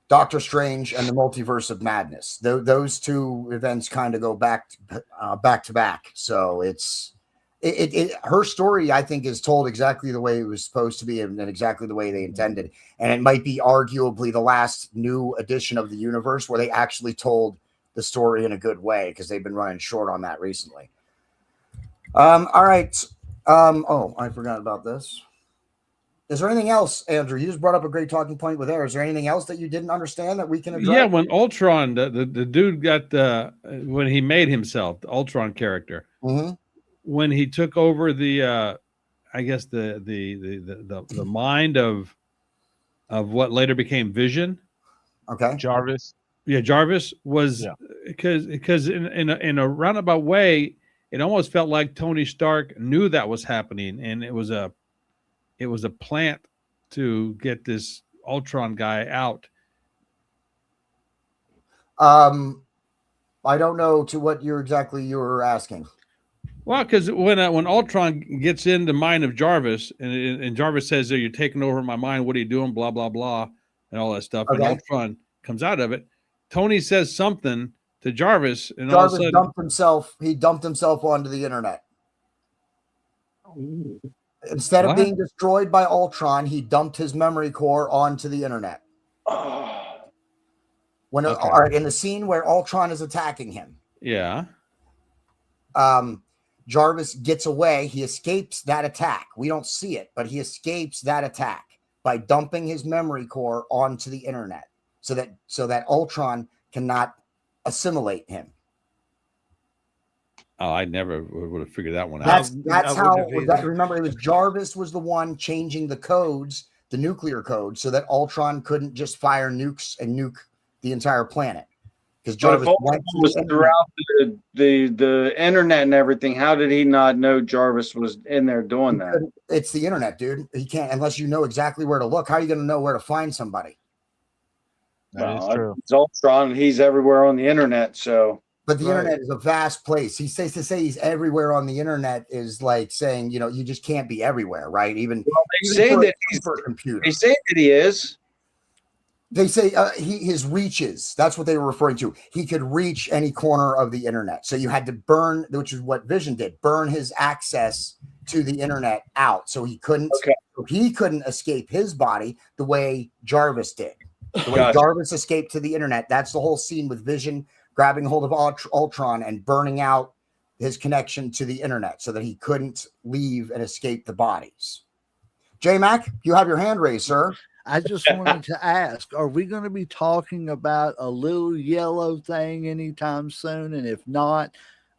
C: Doctor Strange and the Multiverse of Madness. Those two events kind of go back to back. So her story, I think, is told exactly the way it was supposed to be and exactly the way they intended. And it might be arguably the last new edition of the universe where they actually told the story in a good way, because they've been running short on that recently. All right. I forgot about this. Is there anything else, Andrew? You just brought up a great talking point with there. Is there anything else that you didn't understand that we can address?
I: Yeah, when Ultron, the dude got when he made himself, the Ultron character, when he took over the I guess the mind of what later became Vision.
C: Okay.
H: Jarvis.
I: Yeah, Jarvis was because in a roundabout way, it almost felt like Tony Stark knew that was happening, and it was a plant to get this Ultron guy out.
C: I don't know to what you were asking.
I: Well, because when Ultron gets in the mind of Jarvis, and Jarvis says, "You're taking over my mind. What are you doing?" Blah blah blah, and all that stuff.
C: Okay.
I: And Ultron comes out of it. Tony says something to Jarvis, and
C: Jarvis
I: all of a sudden,
C: dumped himself onto the internet. Instead of being destroyed by Ultron, he dumped his memory core onto the internet. All right, in the scene where Ultron is attacking him, Jarvis gets away. He escapes that attack. We don't see it, but he escapes that attack by dumping his memory core onto the internet, so that Ultron cannot assimilate him.
I: Oh, I never would have figured that one out.
C: That's how. Remember, it was Jarvis was the one changing the codes, the nuclear code, so that Ultron couldn't just fire nukes and nuke the entire planet. Because Jarvis
F: was throughout the internet and everything. How did he not know Jarvis was in there doing that?
C: It's the internet, dude. He can't unless you know exactly where to look. How are you going to know where to find somebody?
H: That is true.
F: It's Ultron, and he's everywhere on the internet. So,
C: but the internet is a vast place. He says to say he's everywhere on the internet is like saying, you just can't be everywhere, right? They say that he's for a computer.
F: They say that he is.
C: They say his reaches. That's what they were referring to. He could reach any corner of the internet. So you had to burn, which is what Vision did, burn his access to the internet out. So he couldn't.
F: Okay.
C: He couldn't escape his body the way Jarvis did. The way Jarvis escaped to the internet. That's the whole scene with Vision grabbing hold of Ultron and burning out his connection to the internet so that he couldn't leave and escape the bodies. J Mac, you have your hand raised, sir.
G: I just wanted to ask, are we going to be talking about a little yellow thing anytime soon? And if not,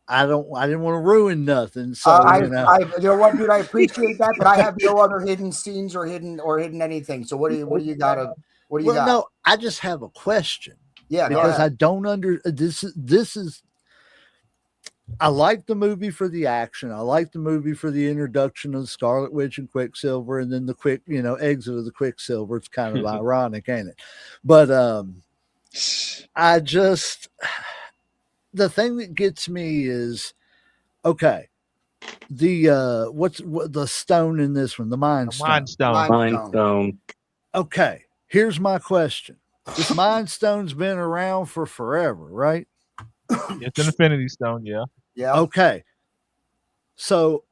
G: I didn't want to ruin nothing. So
C: you know what, dude, I appreciate that, but I have no other hidden scenes or hidden anything. So what do you got?
G: No, I just have a question.
C: Yeah,
G: because I don't this is I like the movie for the action. I like the movie for the introduction of Scarlet Witch and Quicksilver, and then the quick, exit of the Quicksilver. It's kind of ironic, ain't it? But the thing that gets me is, okay, what's the stone in this one? The Mind Stone.
D: Mind Stone.
G: Okay, here's my question. This Mind Stone's been around for forever, right?
H: It's an Infinity Stone, yeah.
C: Yeah.
G: Okay. So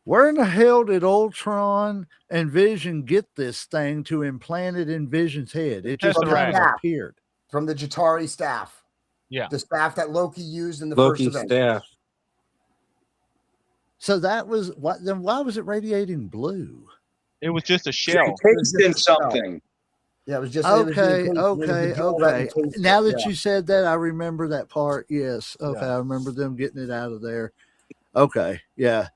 G: where in the hell did Ultron and Vision get this thing to implant it in Vision's head? It just kind of appeared.
C: From the Jatari staff.
H: Yeah.
C: The staff that Loki used in the first Avengers.
D: Staff.
G: So that was what? Then why was it radiating blue?
H: It was just a shell.
F: Tasting something.
C: Yeah, it was just
G: okay. Now that you said that, I remember that part. Yes. Okay, yeah. I remember them getting it out of there. Okay, yeah.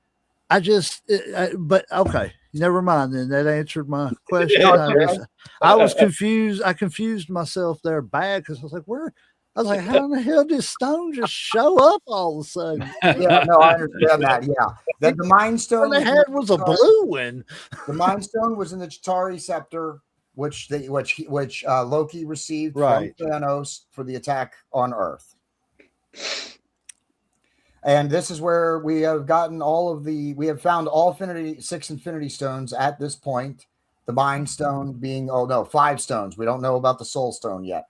G: But okay, never mind. Then that answered my question. I was confused. I confused myself there bad because I was like, where? I was like, how in the hell did Stone just show up all of a sudden?
C: Yeah, no, I understand that. Yeah, the Mind Stone
G: they had was a blue one.
C: The Mind Stone was in the Chitauri scepter, which Loki received from Thanos for the attack on Earth. And this is where we have gotten we have found all 6 Infinity Stones at this point. The Mind Stone being 5 stones. We don't know about the Soul Stone yet.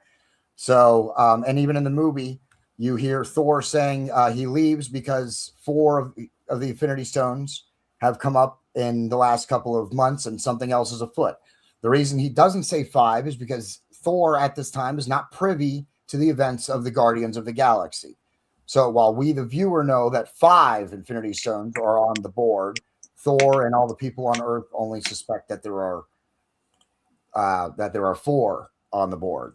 C: So, and even in the movie, you hear Thor saying he leaves because 4 of the Infinity Stones have come up in the last couple of months and something else is afoot. The reason he doesn't say 5 is because Thor at this time is not privy to the events of the Guardians of the Galaxy. So while we, the viewer, know that 5 Infinity Stones are on the board, Thor and all the people on Earth only suspect that there are 4 on the board.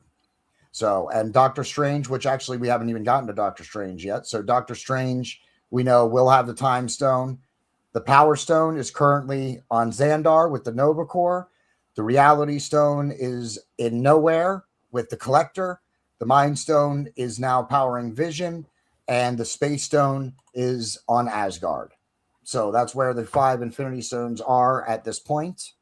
C: So, and Doctor Strange, which actually we haven't even gotten to Doctor Strange yet. So Doctor Strange, we know, will have the Time Stone. The Power Stone is currently on Xandar with the Nova Corps. The Reality Stone is in Nowhere with the Collector. The Mind Stone is now powering Vision. And the Space Stone is on Asgard. So that's where the 5 Infinity Stones are at this point.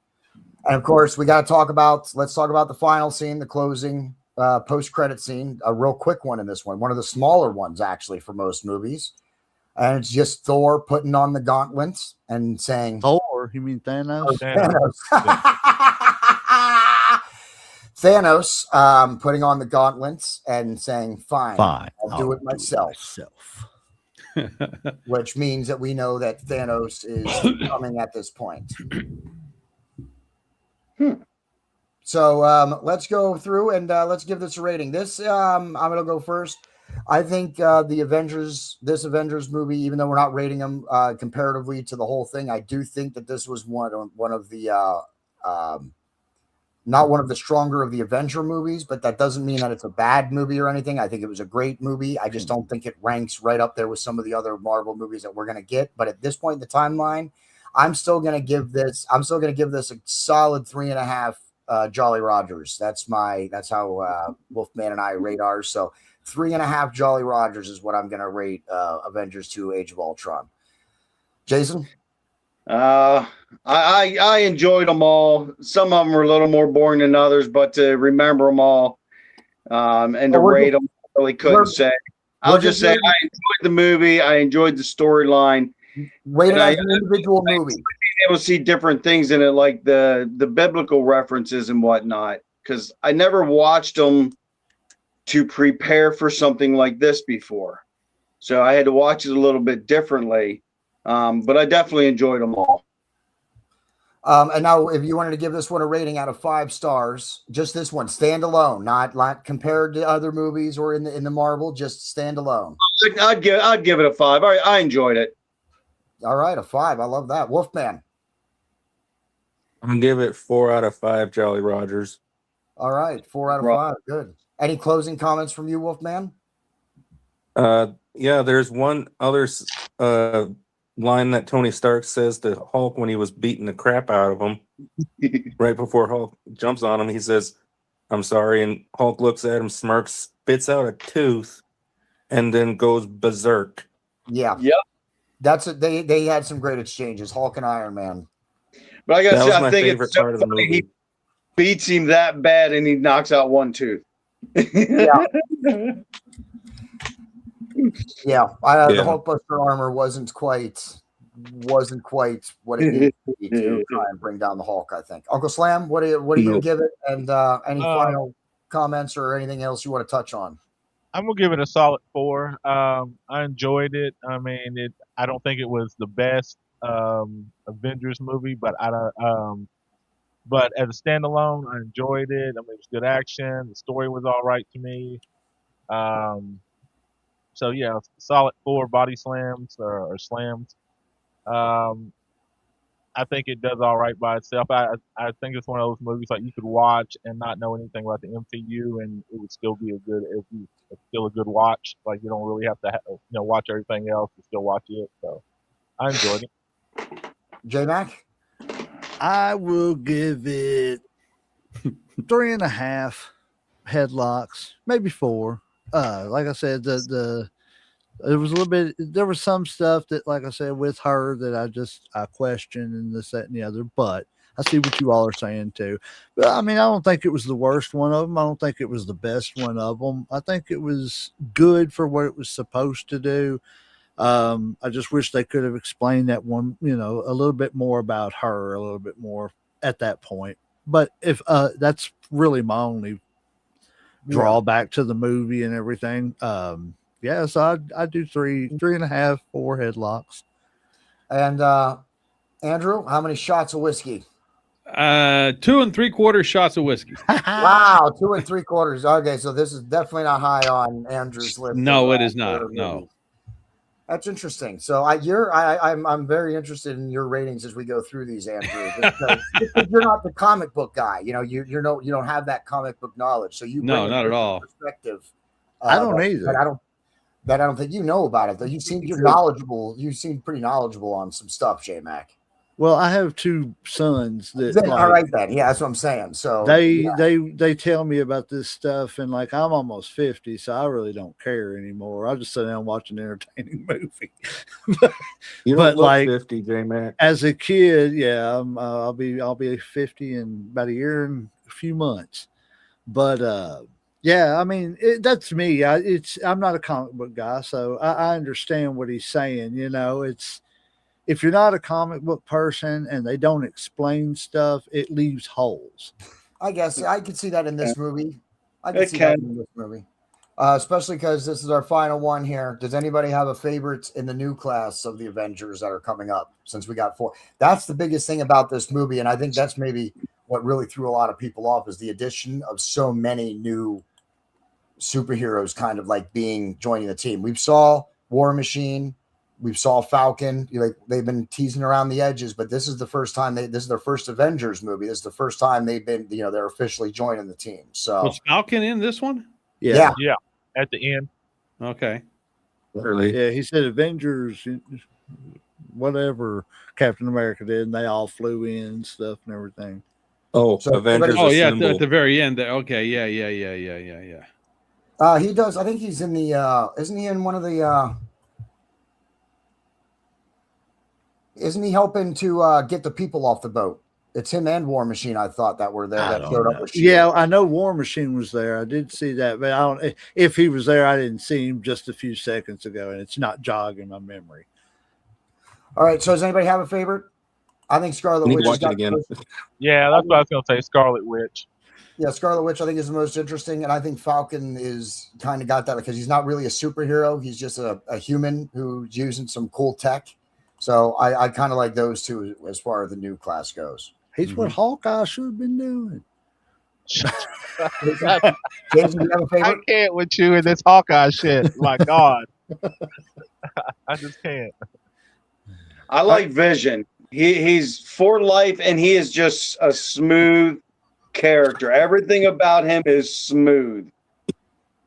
C: And of course, let's talk about the final scene, the closing post-credit scene, a real quick one in this one of the smaller ones actually for most movies, and it's just Thor putting on the gauntlets and saying,
G: Thor, you mean Thanos?
C: Thanos putting on the gauntlets and saying, fine, I'll do it myself. Which means that we know that Thanos is coming at this point. So let's go through and let's give this a rating. I'm going to go first. I think this Avengers movie, even though we're not rating them comparatively to the whole thing, I do think that this was one of the not one of the stronger of the Avenger movies, but that doesn't mean that it's a bad movie or anything. I think it was a great movie. I just don't think it ranks right up there with some of the other Marvel movies that we're going to get. But at this point in the timeline, I'm still going to give this a solid 3.5 Jolly Rogers. That's how Wolfman and I rate ours. So 3.5 Jolly Rogers is what I'm going to rate Avengers 2 Age of Ultron. Jason?
F: I enjoyed them all. Some of them were a little more boring than others, but to remember them all and to rate them, I really couldn't say. I'll just say I enjoyed the movie. I enjoyed the storyline.
C: Rate it as an individual movie.
F: Able to see different things in it, like the biblical references and whatnot, because I never watched them to prepare for something like this before. So I had to watch it a little bit differently. But I definitely enjoyed them all.
C: And now, if you wanted to give this one a rating out of 5 stars, just this one, standalone, not compared to other movies or in the Marvel, just standalone.
F: I'd give it a 5. I enjoyed it.
C: All right, a 5. I love that. Wolfman.
D: I'm gonna give it 4 out of 5 Jolly Rogers.
C: All right, 4 out of 5. Good. Any closing comments from you, Wolfman?
D: Yeah, there's one other line that Tony Stark says to Hulk when he was beating the crap out of him. Right before Hulk jumps on him, he says, "I'm sorry," and Hulk looks at him, smirks, spits out a tooth, and then goes berserk.
C: Yeah.
F: Yep.
C: That's it. They had some great exchanges, Hulk and Iron Man.
F: But I gotta
D: That
F: say,
D: was
F: I
D: my
F: think
D: favorite
F: it's so
D: part of the
F: funny.
D: movie.
F: He beats him that bad and he knocks out one tooth.
C: Yeah. Yeah.
D: Yeah.
C: The Hulkbuster armor wasn't quite what it needed to be to try and bring down the Hulk, I think. Uncle Slam, what do you
D: Nope.
C: give it? And any final comments or anything else you want to touch on?
H: I'm gonna give it a solid 4. I enjoyed it. I mean, I don't think it was the best Avengers movie, but but as a standalone, I enjoyed it. I mean, it was good action. The story was all right to me. So yeah, solid 4 body slams or slams. I think it does all right by itself. I think it's one of those movies like you could watch and not know anything about the MCU, and it would still be still a good watch. Like you don't really have to watch everything else to still watch it. So I enjoyed it.
C: J-Mac?
G: I will give it 3.5 headlocks, maybe 4. Like I said, there was a little bit. There was some stuff that, like I said, with her that I questioned and this, that, and the other. But I see what you all are saying too. But I mean, I don't think it was the worst one of them. I don't think it was the best one of them. I think it was good for what it was supposed to do. I just wish they could have explained that one, a little bit more about her, a little bit more at that point. But if that's really my only drawback to the movie and everything. Yeah, so I'd do 3.5, 4 headlocks.
C: And Andrew, how many shots of whiskey?
I: 2 3/4 shots of whiskey.
C: Wow, 2 3/4. Okay, so this is definitely not high on Andrew's list.
I: No, it is not. No.
C: That's interesting. So I'm very interested in your ratings as we go through these, Andrew. Because you're not the comic book guy. You don't have that comic book knowledge. So you
I: No, not at all.
C: Perspective.
G: I don't either.
C: I don't think you know about it. Though you're knowledgeable. You seem pretty knowledgeable on some stuff, J-Mac.
G: Well, I have 2 sons that
C: all right then. Yeah, that's what I'm saying. So
G: they tell me about this stuff, and like I'm almost 50, so I really don't care anymore. I'll just sit down and watch an entertaining movie.
D: You don't look 50, J-Mac.
G: As a kid, yeah, I'll be 50 in about a year and a few months. But yeah, I mean that's me. I'm not a comic book guy, so I understand what he's saying. It's. If you're not a comic book person and they don't explain stuff, it leaves holes.
C: I guess I could see that in this movie. Especially because this is our final one here. Does anybody have a favorite in the new class of the Avengers that are coming up? Since we got 4, that's the biggest thing about this movie, and I think that's maybe what really threw a lot of people off is the addition of so many new superheroes, kind of like joining the team. We saw War Machine. We saw Falcon. They've been teasing around the edges, but this is the first time this is their first Avengers movie. This is the first time they've been, they're officially joining the team. So
I: was Falcon in this one?
C: Yeah.
H: At the end.
I: Okay.
D: Really?
G: Yeah, he said Avengers, whatever Captain America did, and they all flew in and stuff and everything.
D: Oh, so Avengers.
I: Oh yeah, at the very end. Okay, yeah.
C: He does. I think he's in the. Isn't he in one of the? Isn't he helping to get the people off the boat? It's him and War Machine. I thought that were there. That showed up with Shield.
G: Yeah, I know War Machine was there. I did see that, but I don't. If he was there, I didn't see him just a few seconds ago, and it's not jogging my memory.
C: All right. So does anybody have a favorite? I think Scarlet Witch.
D: Watch it again.
H: Yeah, that's what I was going to say. Scarlet Witch.
C: Yeah, Scarlet Witch I think is the most interesting, and I think Falcon is kind of got that because he's not really a superhero. He's just a human who's using some cool tech. So I kind of like those two as far as the new class goes.
G: He's what Hawkeye should have been doing.
C: Jason, do you have a favorite?
H: I can't with you in this Hawkeye shit. My God. I just can't.
F: I like Vision. He's for life, and he is just a smooth character. Everything about him is smooth.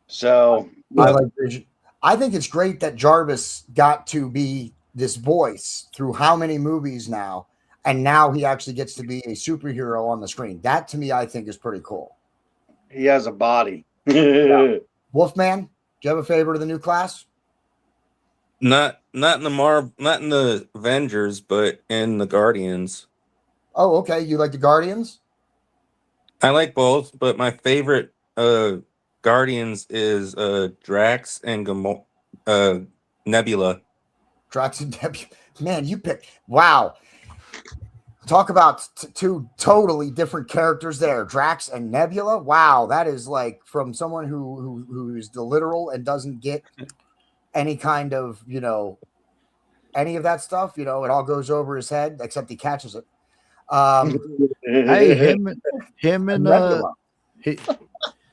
F: So
C: I like Vision. I think it's great that Jarvis got to be this voice through how many movies now, and now he actually gets to be a superhero on the screen. That to me, I think is pretty cool.
F: he has a body.
C: Yeah. Wolfman, do you have a favorite of the new class?
D: Not in the Avengers, but in the Guardians.
C: Oh, okay. You like the Guardians?
D: I like both, but my favorite Guardians is Drax and Nebula.
C: Drax and Nebula. Man, you pick. Wow. Talk about two totally different characters there. Drax and Nebula. Wow, that is like from someone who's the literal and doesn't get any kind of, any of that stuff. It all goes over his head, except he catches it.
G: Hey, him and
C: Nebula.
G: he,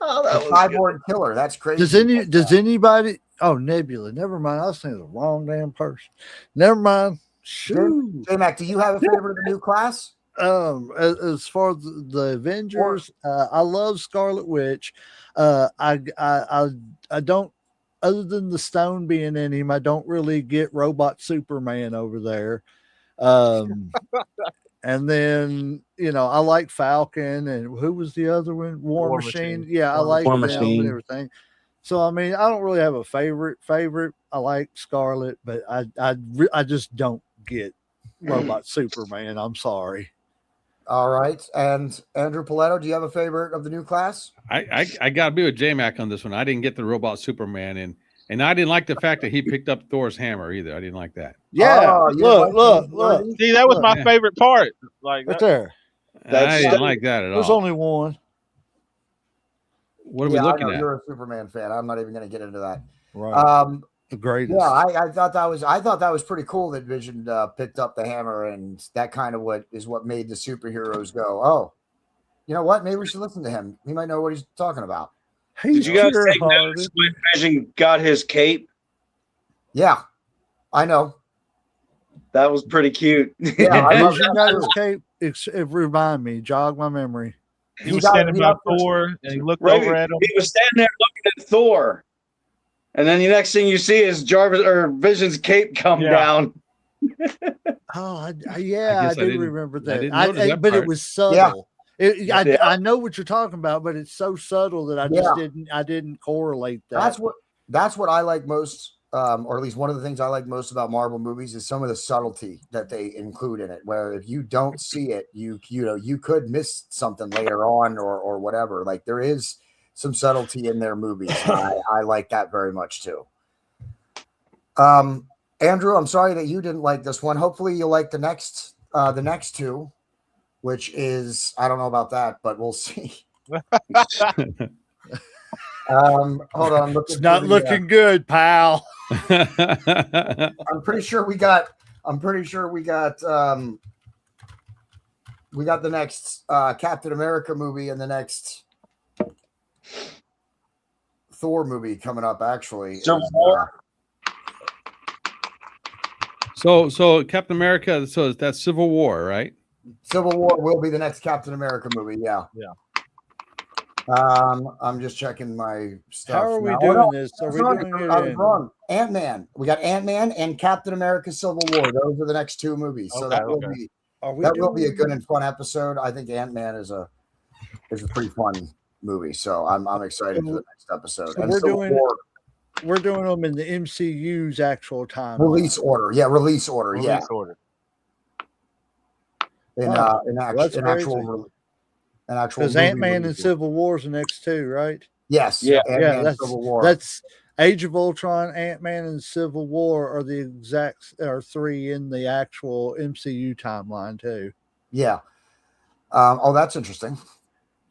F: Oh, that was
C: Cyborg killer. That's crazy.
G: does anybody? Oh, Nebula. Never mind. I was thinking the wrong damn person. Never mind. Shoot.
C: J-Mac, do you have a favorite of the new class?
G: As far as the Avengers, I love Scarlet Witch. I don't, other than the stone being in him, I don't really get Robot Superman over there. And then I like Falcon, and who was the other one? War Machine. Yeah, I like
D: War
G: them
D: Machine.
G: and everything. So I mean, I don't really have a favorite. I like Scarlet, but I just don't get Robot Superman. I'm sorry.
C: All right. And Andrew Paletto, do you have a favorite of the new class?
I: I gotta be with J-Mac on this one. I didn't get the Robot Superman, and I didn't like the fact that he picked up Thor's hammer either. I didn't like that.
G: Yeah,
C: Oh, you didn't
G: look.
H: See, that was my
I: Yeah.
H: favorite part. Like
G: Right
H: that,
G: there.
I: I didn't like that at
G: There's
I: all.
G: only one.
I: What are we
C: I
I: looking
C: know
I: at?
C: you're a Superman fan. I'm not even going to get into that.
G: Right. The greatest.
C: Yeah, I thought that was pretty cool that Vision picked up the hammer, and that kind of what made the superheroes go, oh, you know what? Maybe we should listen to him. He might know what he's talking about.
F: Did you guys take notice when Vision got his cape?
C: Yeah, I know.
F: That was pretty cute.
C: Yeah, I love
G: Vision
C: that
G: got
C: too.
G: his cape. It remind me, jog my memory.
H: he was
C: got-
H: standing
C: he
H: by
C: got-
H: Thor, and he looked
F: Right,
H: over at him.
F: he was standing there looking at Thor, and then the next thing you see is Jarvis or Vision's cape come
H: Yeah.
F: down.
G: Oh, I
I: guess I
G: do
I: didn't-
G: remember
I: I
G: that.
I: didn't notice that
G: but it
I: part.
G: was subtle.
F: Yeah.
G: I know what you're talking about, but it's so subtle that I didn't correlate that.
C: That's what I like most, or at least one of the things I like most about Marvel movies is some of the subtlety that they include in it. Where if you don't see it, you could miss something later on or whatever. Like there is some subtlety in their movies. I like that very much too. Andrew, I'm sorry that you didn't like this one. Hopefully you'll like the next two, which is, I don't know about that, but we'll see. Hold on.
G: It's not looking good, pal.
C: I'm pretty sure we got the next Captain America movie and the next Thor movie coming up. Actually,
F: Civil War.
I: So Captain America. So that's Civil War, right?
C: Civil War will be the next Captain America movie. Yeah.
H: Yeah.
C: I'm just checking my stuff.
G: How are we
C: now.
G: doing
C: Oh, no,
G: this? Are we
C: sorry,
G: doing
C: I
G: it
C: was
G: in?
C: wrong. Ant-Man. We got Ant-Man and Captain America: Civil War. Those are the next two movies. So
H: Okay,
C: that will
H: okay.
C: be
G: Are we
C: that will be a
G: doing-
C: good and fun episode. I think Ant-Man is a pretty fun movie. So I'm excited for the next episode.
G: So
C: And
G: we're
C: Civil
G: doing-
C: War
G: We're doing them in the MCU's actual time.
C: release order. Yeah, release order. Yeah.
H: Release order.
C: In
G: that's
C: actual
G: Because
C: movie
G: Ant-Man and
C: release order.
G: Civil War's the next two, right?
C: Yes.
F: Yeah.
C: Ant-Man,
G: that's
C: Civil War.
G: that's Age of Ultron, Ant-Man, and Civil War are the exact are three in the actual MCU timeline too.
C: Yeah. That's interesting.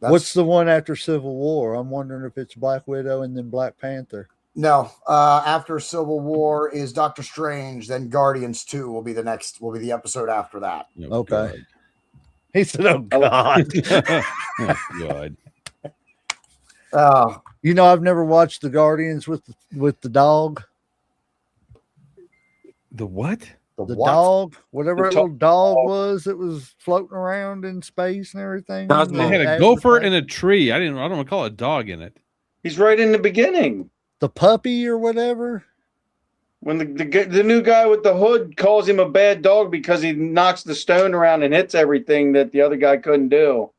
G: What's the one after Civil War? I'm wondering if it's Black Widow and then Black Panther.
C: No, after Civil War is Doctor Strange, then Guardians 2 will be the episode after that.
I: Oh,
G: Okay. He said, "Oh God."
I: Oh, God.
G: You know, I've never watched the Guardians with the dog.
I: The what?
G: The
C: what?
G: dog, whatever
F: The
G: that little dog was that was floating around in space and everything.
D: Cosmo.
I: They had a gopher and a tree. I don't want to call a dog in it.
F: He's right in the beginning.
G: The puppy or whatever.
F: When the new guy with the hood calls him a bad dog because he knocks the stone around and hits everything that the other guy couldn't do.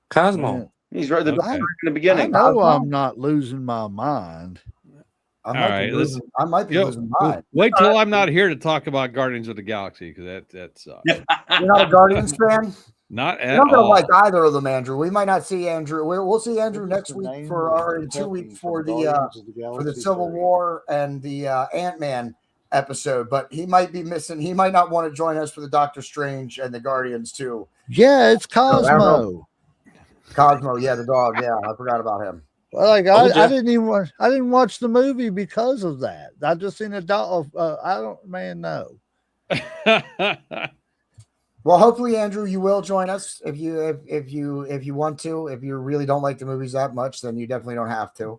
D: Cosmo.
F: He's right,
I: Okay.
F: right in the
G: I
F: beginning.
G: know I'm not losing my mind.
C: I
I: All
C: might
I: right,
C: be losing. I might be losing mine.
I: Wait till I'm not here to talk about Guardians of the Galaxy because that sucks.
C: You're not a Guardians fan?
I: Not
C: You're
I: at
C: not gonna
I: all.
C: like either of them, Andrew. We might not see Andrew. We'll see Andrew
B: What is
C: next
B: the
C: week
B: name
C: for
B: of
C: or
B: the
C: in 2
B: puppy
C: weeks for
B: from
C: the
B: Guardians of the Galaxy
C: Civil
B: series?
C: War and the Ant-Man episode. But he might be missing. He might not want to join us for the Doctor Strange and the Guardians too.
G: Yeah, it's
C: I don't know.
G: Cosmo.
C: Cosmo, yeah, the dog. Yeah, I forgot about him.
G: Well, like
D: Told ya.
G: I didn't watch the movie because of that. I just seen a dog. I don't, man, no.
C: Well, hopefully, Andrew, you will join us if you want to. If you really don't like the movies that much, then you definitely don't have to.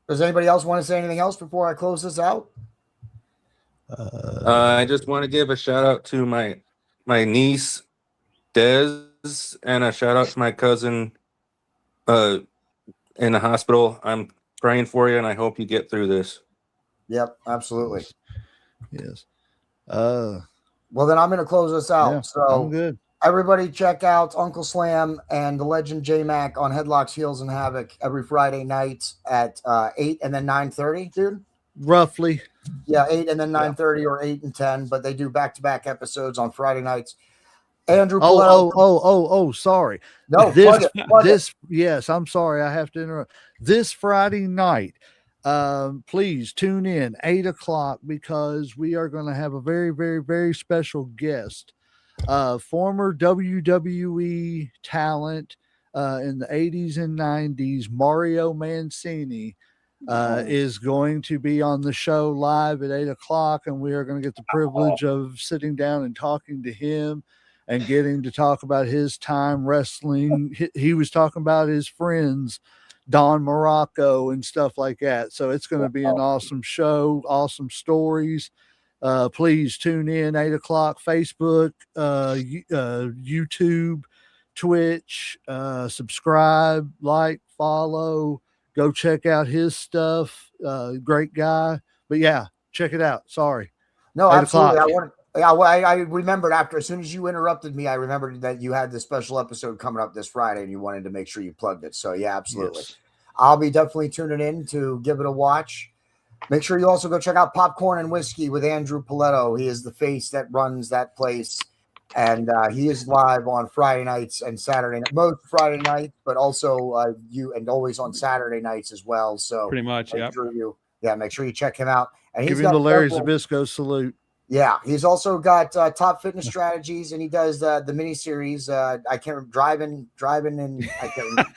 C: Does anybody else want to say anything else before I close this out?
D: I just want to give a shout out to my niece Des, and a shout out to my cousin in the hospital. I'm praying for you, and I hope you get through this.
C: Yep, absolutely.
G: Yes.
C: Well, then I'm going to close this out.
G: Yeah,
C: So
G: I'm good.
C: everybody check out Uncle Slam and the Legend J-Mac on Headlocks, Heels, and Havoc every Friday night at 8 and then 9:30, dude.
G: Roughly.
C: Yeah, 8 and then 9:30 or 8 and 10, but they do back-to-back episodes on Friday nights. Andrew Paletto.
G: Oh, sorry.
C: No,
G: this,
C: plug it.
G: yes, I'm sorry. I have to interrupt. This Friday night, please tune in 8:00 because we are going to have a very, very, very special guest, former WWE talent in the 80s and 90s, Mario Mancini. Is going to be on the show live at 8:00, and we are going to get the privilege of sitting down and talking to him and getting to talk about his time wrestling. He was talking about his friends, Don Morocco and stuff like that. So it's going to be an awesome show, awesome stories. Please tune in 8:00, Facebook, YouTube, Twitch, subscribe, like, follow. Go check out his stuff. Great guy. But yeah, check it out. Sorry.
C: No,
G: 8:00.
C: absolutely. I remembered as soon as you interrupted me, I remembered that you had this special episode coming up this Friday and you wanted to make sure you plugged it. So yeah, absolutely.
G: Yes.
C: I'll be definitely tuning in to give it a watch. Make sure you also go check out Popcorn and Whiskey with Andrew Paletto. He is the face that runs that place. And he is live on Friday nights and Saturday, most Friday nights, but also always on Saturday nights as well. So
I: Pretty much,
C: make sure you check him out. And
G: Give
C: he's
G: him the
C: got
G: Larry
C: several-
G: Zbyszko salute.
C: Yeah, he's also got Top Fitness Strategies, and he does the mini series. I can't remember, driving, and I can't remember.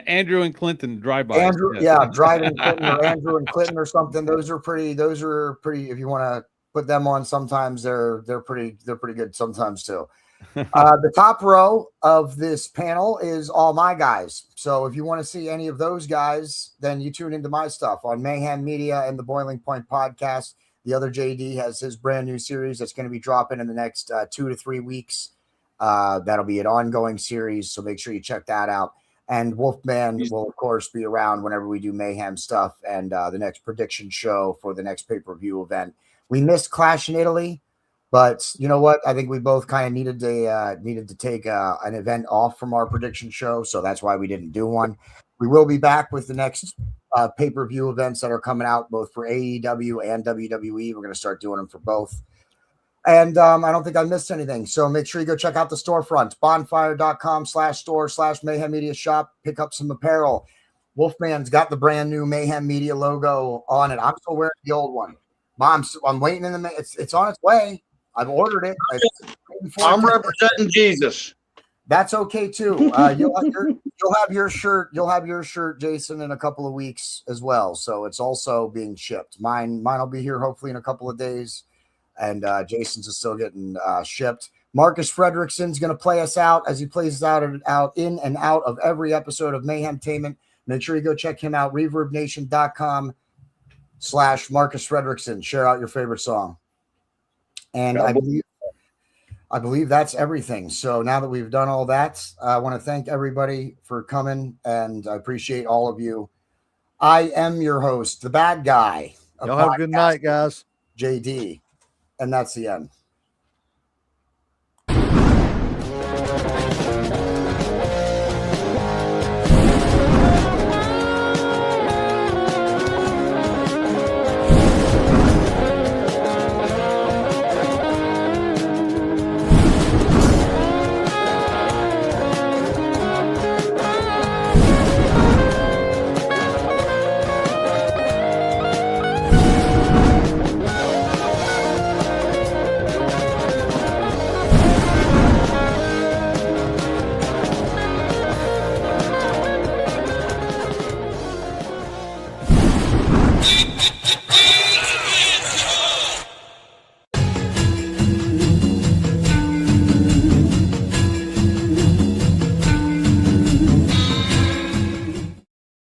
I: Andrew and Clinton drive-by.
C: Andrew, yeah, driving Clinton or Andrew and Clinton or something. Those are pretty. If you want to put them on, sometimes they're pretty good. Sometimes too. The top row of this panel is all my guys. So if you want to see any of those guys, then you tune into my stuff on Mayhem Media and the Boiling Point podcast. The other JD has his brand new series that's going to be dropping in the next 2 to 3 weeks. That'll be an ongoing series, so make sure you check that out. And Wolfman will, of course, be around whenever we do Mayhem stuff and the next prediction show for the next pay-per-view event. We missed Clash in Italy, but you know what? I think we both kind of needed to take an event off from our prediction show, so that's why we didn't do one. We will be back with the next pay-per-view events that are coming out both for AEW and WWE. We're going to start doing them for both. And I don't think I missed anything. So make sure you go check out the storefront, bonfire.com/store/Mayhem Media Shop. Pick up some apparel. Wolfman's got the brand new Mayhem Media logo on it. I'm still wearing the old one. I'm waiting in the it's on its way. I've ordered it.
F: I'm representing Jesus.
C: That's okay too. You'll have your shirt. You'll have your shirt, Jason, in a couple of weeks as well. So it's also being shipped. Mine will be here hopefully in a couple of days, and Jason's is still getting shipped. Marcus Fredrickson's going to play us out as he plays us out in and out of every episode of Mayhem Tainment. Make sure you go check him out. ReverbNation.com. /Marcus Fredrickson. Share out your favorite song. And I believe that's everything. So now that we've done all that, I want to thank everybody for coming, and I appreciate all of you. I am your host, the bad guy.
G: Y'all have a good night, guys.
C: JD. And that's the end.